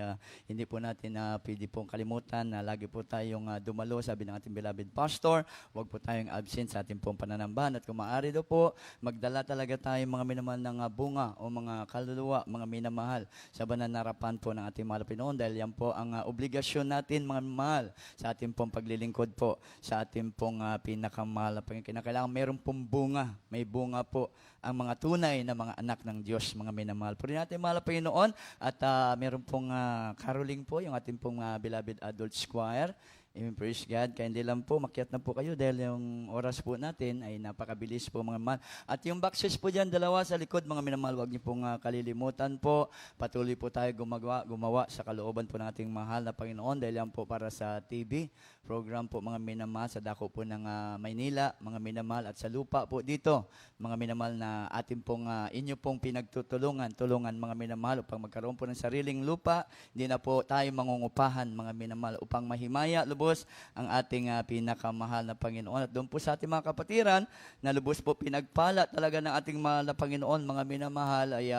hindi po natin pwede pong kalimutan na lagi po tayong dumalo, sabi ng ating beloved pastor. Huwag po tayong absent sa ating pong pananambahan. At kung maaari daw po, magdala talaga tayo mga minamahal ng bunga o mga kaluluwa, mga minamahal, sa bananarapan po ng ating mahal Pinoon, dahil yan po ang obligasyon natin mga mahal sa ating pong paglilingkod po sa ating pong pinakamahal na Panginoon. Kinakailangan meron pong bunga, may bunga po ang mga tunay na mga anak ng Diyos, mga minamahal. Puri natin mahal na Panginoon at meron pong caroling po yung ating pong beloved adult choir. Amen, praise God. Kaya hindi lang po, makiat na po kayo dahil yung oras po natin ay napakabilis po mga mahal. At yung boxes po dyan, dalawa sa likod, mga minamahal, huwag niyo pong kalilimutan po. Patuloy po tayo gumawa sa kalooban po ng ating mahal na Panginoon dahil yan po para sa TV program po mga minamahal sa dako po ng Maynila, mga minamahal, at sa lupa po dito, mga minamahal na ating pong inyo pong pinagtutulungan mga minamahal upang magkaroon po ng sariling lupa. Hindi na po tayo mangungupahan mga minamahal upang mahimaya lubos ang ating pinakamahal na Panginoon. At doon po sa ating mga kapatiran na lubos po pinagpala talaga ng ating mahal na Panginoon, mga minamahal, ay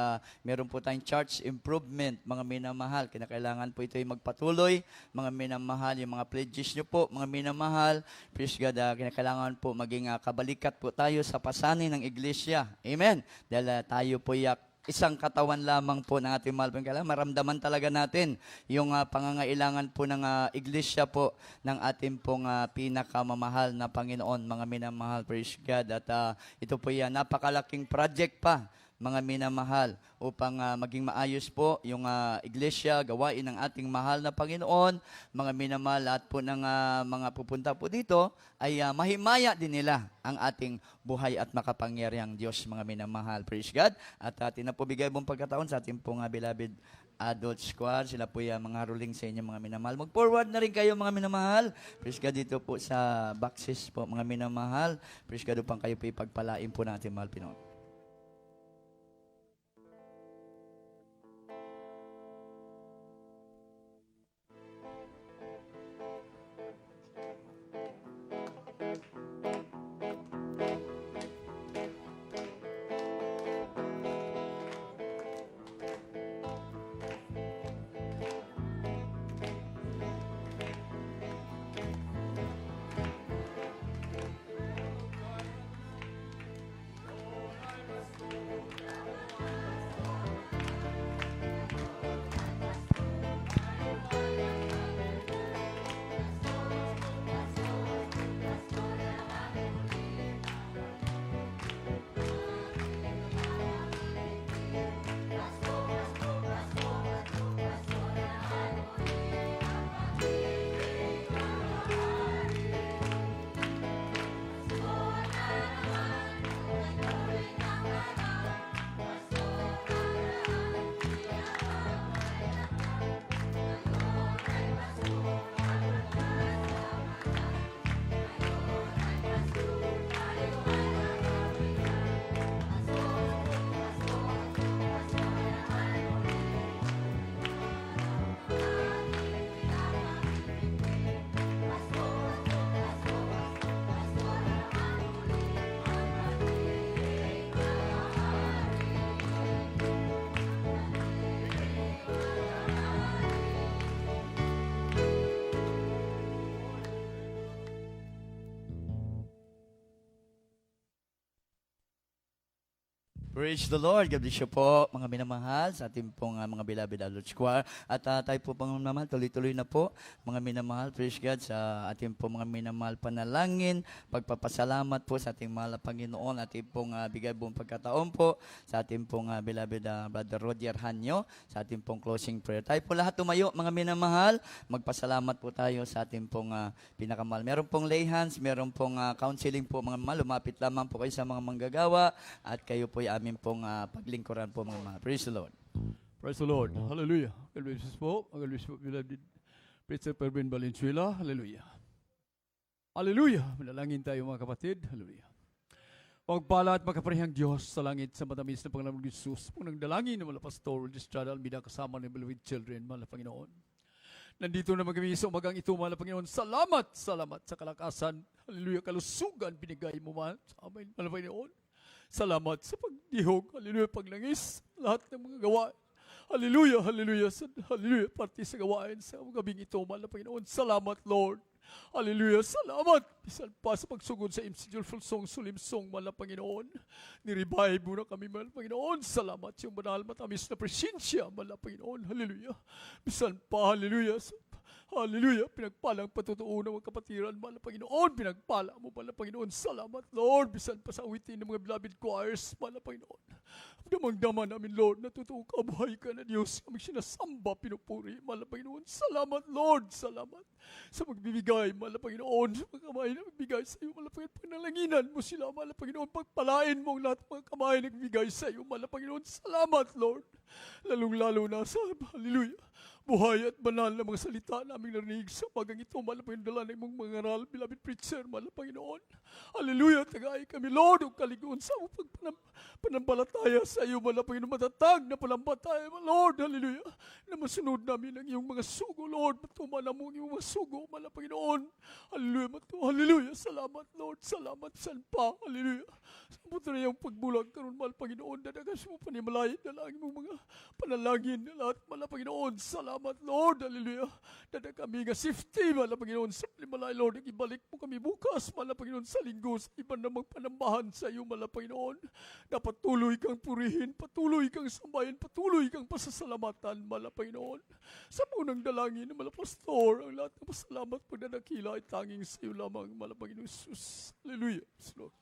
meron po tayong church improvement, mga minamahal. Kinakailangan po ito ay magpatuloy, mga minamahal, yung mga pledges nyo po, mga minamahal. Praise God, kinakailangan po maging kabalikat po tayo sa pasanin ng iglesia. Amen. Dahil tayo po isang katawan lamang po ng ating mahal. Kailangan maramdaman talaga natin yung pangangailangan po ng iglesia po ng ating pong pinakamamahal na Panginoon, mga minamahal. Praise God. At ito po napakalaking project pa, mga minamahal, upang maging maayos po yung iglesia, gawain ng ating mahal na Panginoon, mga minamahal, at po ng mga pupunta po dito ay mahimaya din nila ang ating buhay at makapangyarihang Diyos, mga minamahal. Praise God. At tinapobigay mong pagkataon sa ating pong beloved adult squad. Sila po mga ruling sa inyo, mga minamahal. Mag-forward na rin kayo, mga minamahal. Praise God, dito po sa boxes po, mga minamahal. Praise God, upang kayo po ipagpalain po ng ating mahal Pinoon. Praise the Lord. God bless you po, mga minamahal, sa ating pong mga beloved adult choir. At tayo po pang minamahal, tuloy-tuloy na po, mga minamahal, praise God, sa ating pong mga minamahal panalangin, pagpapasalamat po sa ating mahal na Panginoon, ating pong bigay buong pagkataon po, sa ating pong beloved Brother Roger Hanyo, sa ating pong closing prayer. Tayo po lahat tumayo, mga minamahal, magpasalamat po tayo sa ating pong pinakamahal. Meron pong lay hands, meron pong counseling po, mga minamahal, lumapit lamang po kayo sa mga manggagawa, at kayo po amin pong paglingkuran po, mga mahal. Praise the Lord. Praise the Lord. Hallelujah. God bless you po. God bless you po, beloved Preacher Pervin Valenzuela. Hallelujah. Hallelujah. Manalangin tayo, mga kapatid. Hallelujah. Pagpala at makaparehang Diyos sa langit sa matamis na Panginoon Jesus. Punang dalangin ng mga pastor, Estrada Almida, kasama ng beloved children, mahal na Panginoon. Nandito na kami sa umagang ito, mahal na Panginoon. Salamat, salamat sa kalakasan. Hallelujah, kalusugan binigay mo, mahal sa amin, mahal na Panginoon. Salamat sa pagdihog, hallelujah, paglangis, lahat ng mga gawain. Hallelujah, hallelujah, hallelujah, parte sa gawain sa gabing ito, mahal na Panginoon. Salamat, Lord. Hallelujah, salamat. Bisan pa sa pagsugod sa MC Joyful Song, Sulimsong, mahal na Panginoon. Nirevive mo na kami, mahal na Panginoon. Salamat sa iyong banal matamis na presensya, mahal na Panginoon. Hallelujah. Bisan pa, hallelujah. Hallelujah. Pinagpalang patutuo ng mga kapatiran, mahal na Panginoon. Pinagpala mo, mahal na Panginoon. Salamat, Lord. Bisan pa sa awitin ng mga beloved choirs, mahal na Panginoon. Damang-dama namin, Lord, na totoo kabuhay ka na Diyos. Kami sinasamba, pinupuri, mahal na Panginoon. Salamat, Lord. Salamat sa magbibigay, mahal na Panginoon. Sa mga kamay na magbigay sa iyo, mahal na Panginoon. Panalanginan mo sila, mahal na Panginoon. Pagpalain mo ang lahat ng mga kamay na nagbigay sa iyo, mahal na Panginoon. Salamat, Lord. Lalong-lalo na sa, hallelujah, buhay at banal na mga salita naming narinig sa pagang ito, mahal na Panginoon, dala ng mong mga ngaral, beloved preacher, mahal na Panginoon. Hallelujah, tagay kami, Lord, o kaliguan sa panambalataya sa iyo, mahal na Panginoon, matatag na panambalataya, Lord, hallelujah, na masunod namin ang iyong mga sugo, Lord, matuman na mo ang iyong mga sugo, mahal na Panginoon. Hallelujah, hallelujah, salamat, Lord, salamat, san pa, hallelujah. Sa puto na iyong pagbulag, karon mahal Panginoon, dadagas mo panimalayan, dalangin mo mga panalangin, na lahat, mahal na Panginoon, salamat, Lord, hallelujah. Dada kami nga safety, mahal na Panginoon, sa panimalay, Lord, ibalik mo kami bukas, mahal na Panginoon, sa linggo, sa iba namang panambahan sa iyo, mahal na Panginoon. Na patuloy kang purihin, patuloy kang sambahin, patuloy kang pasasalamatan, mahal na Panginoon. Sa munang dalangin, mahal na Pastor, ang lahat ng pasalamat pagdadakila ay tanging sa iyo lamang, mahal na Panginoon Jesus. Hallelujah. Yes, Lord.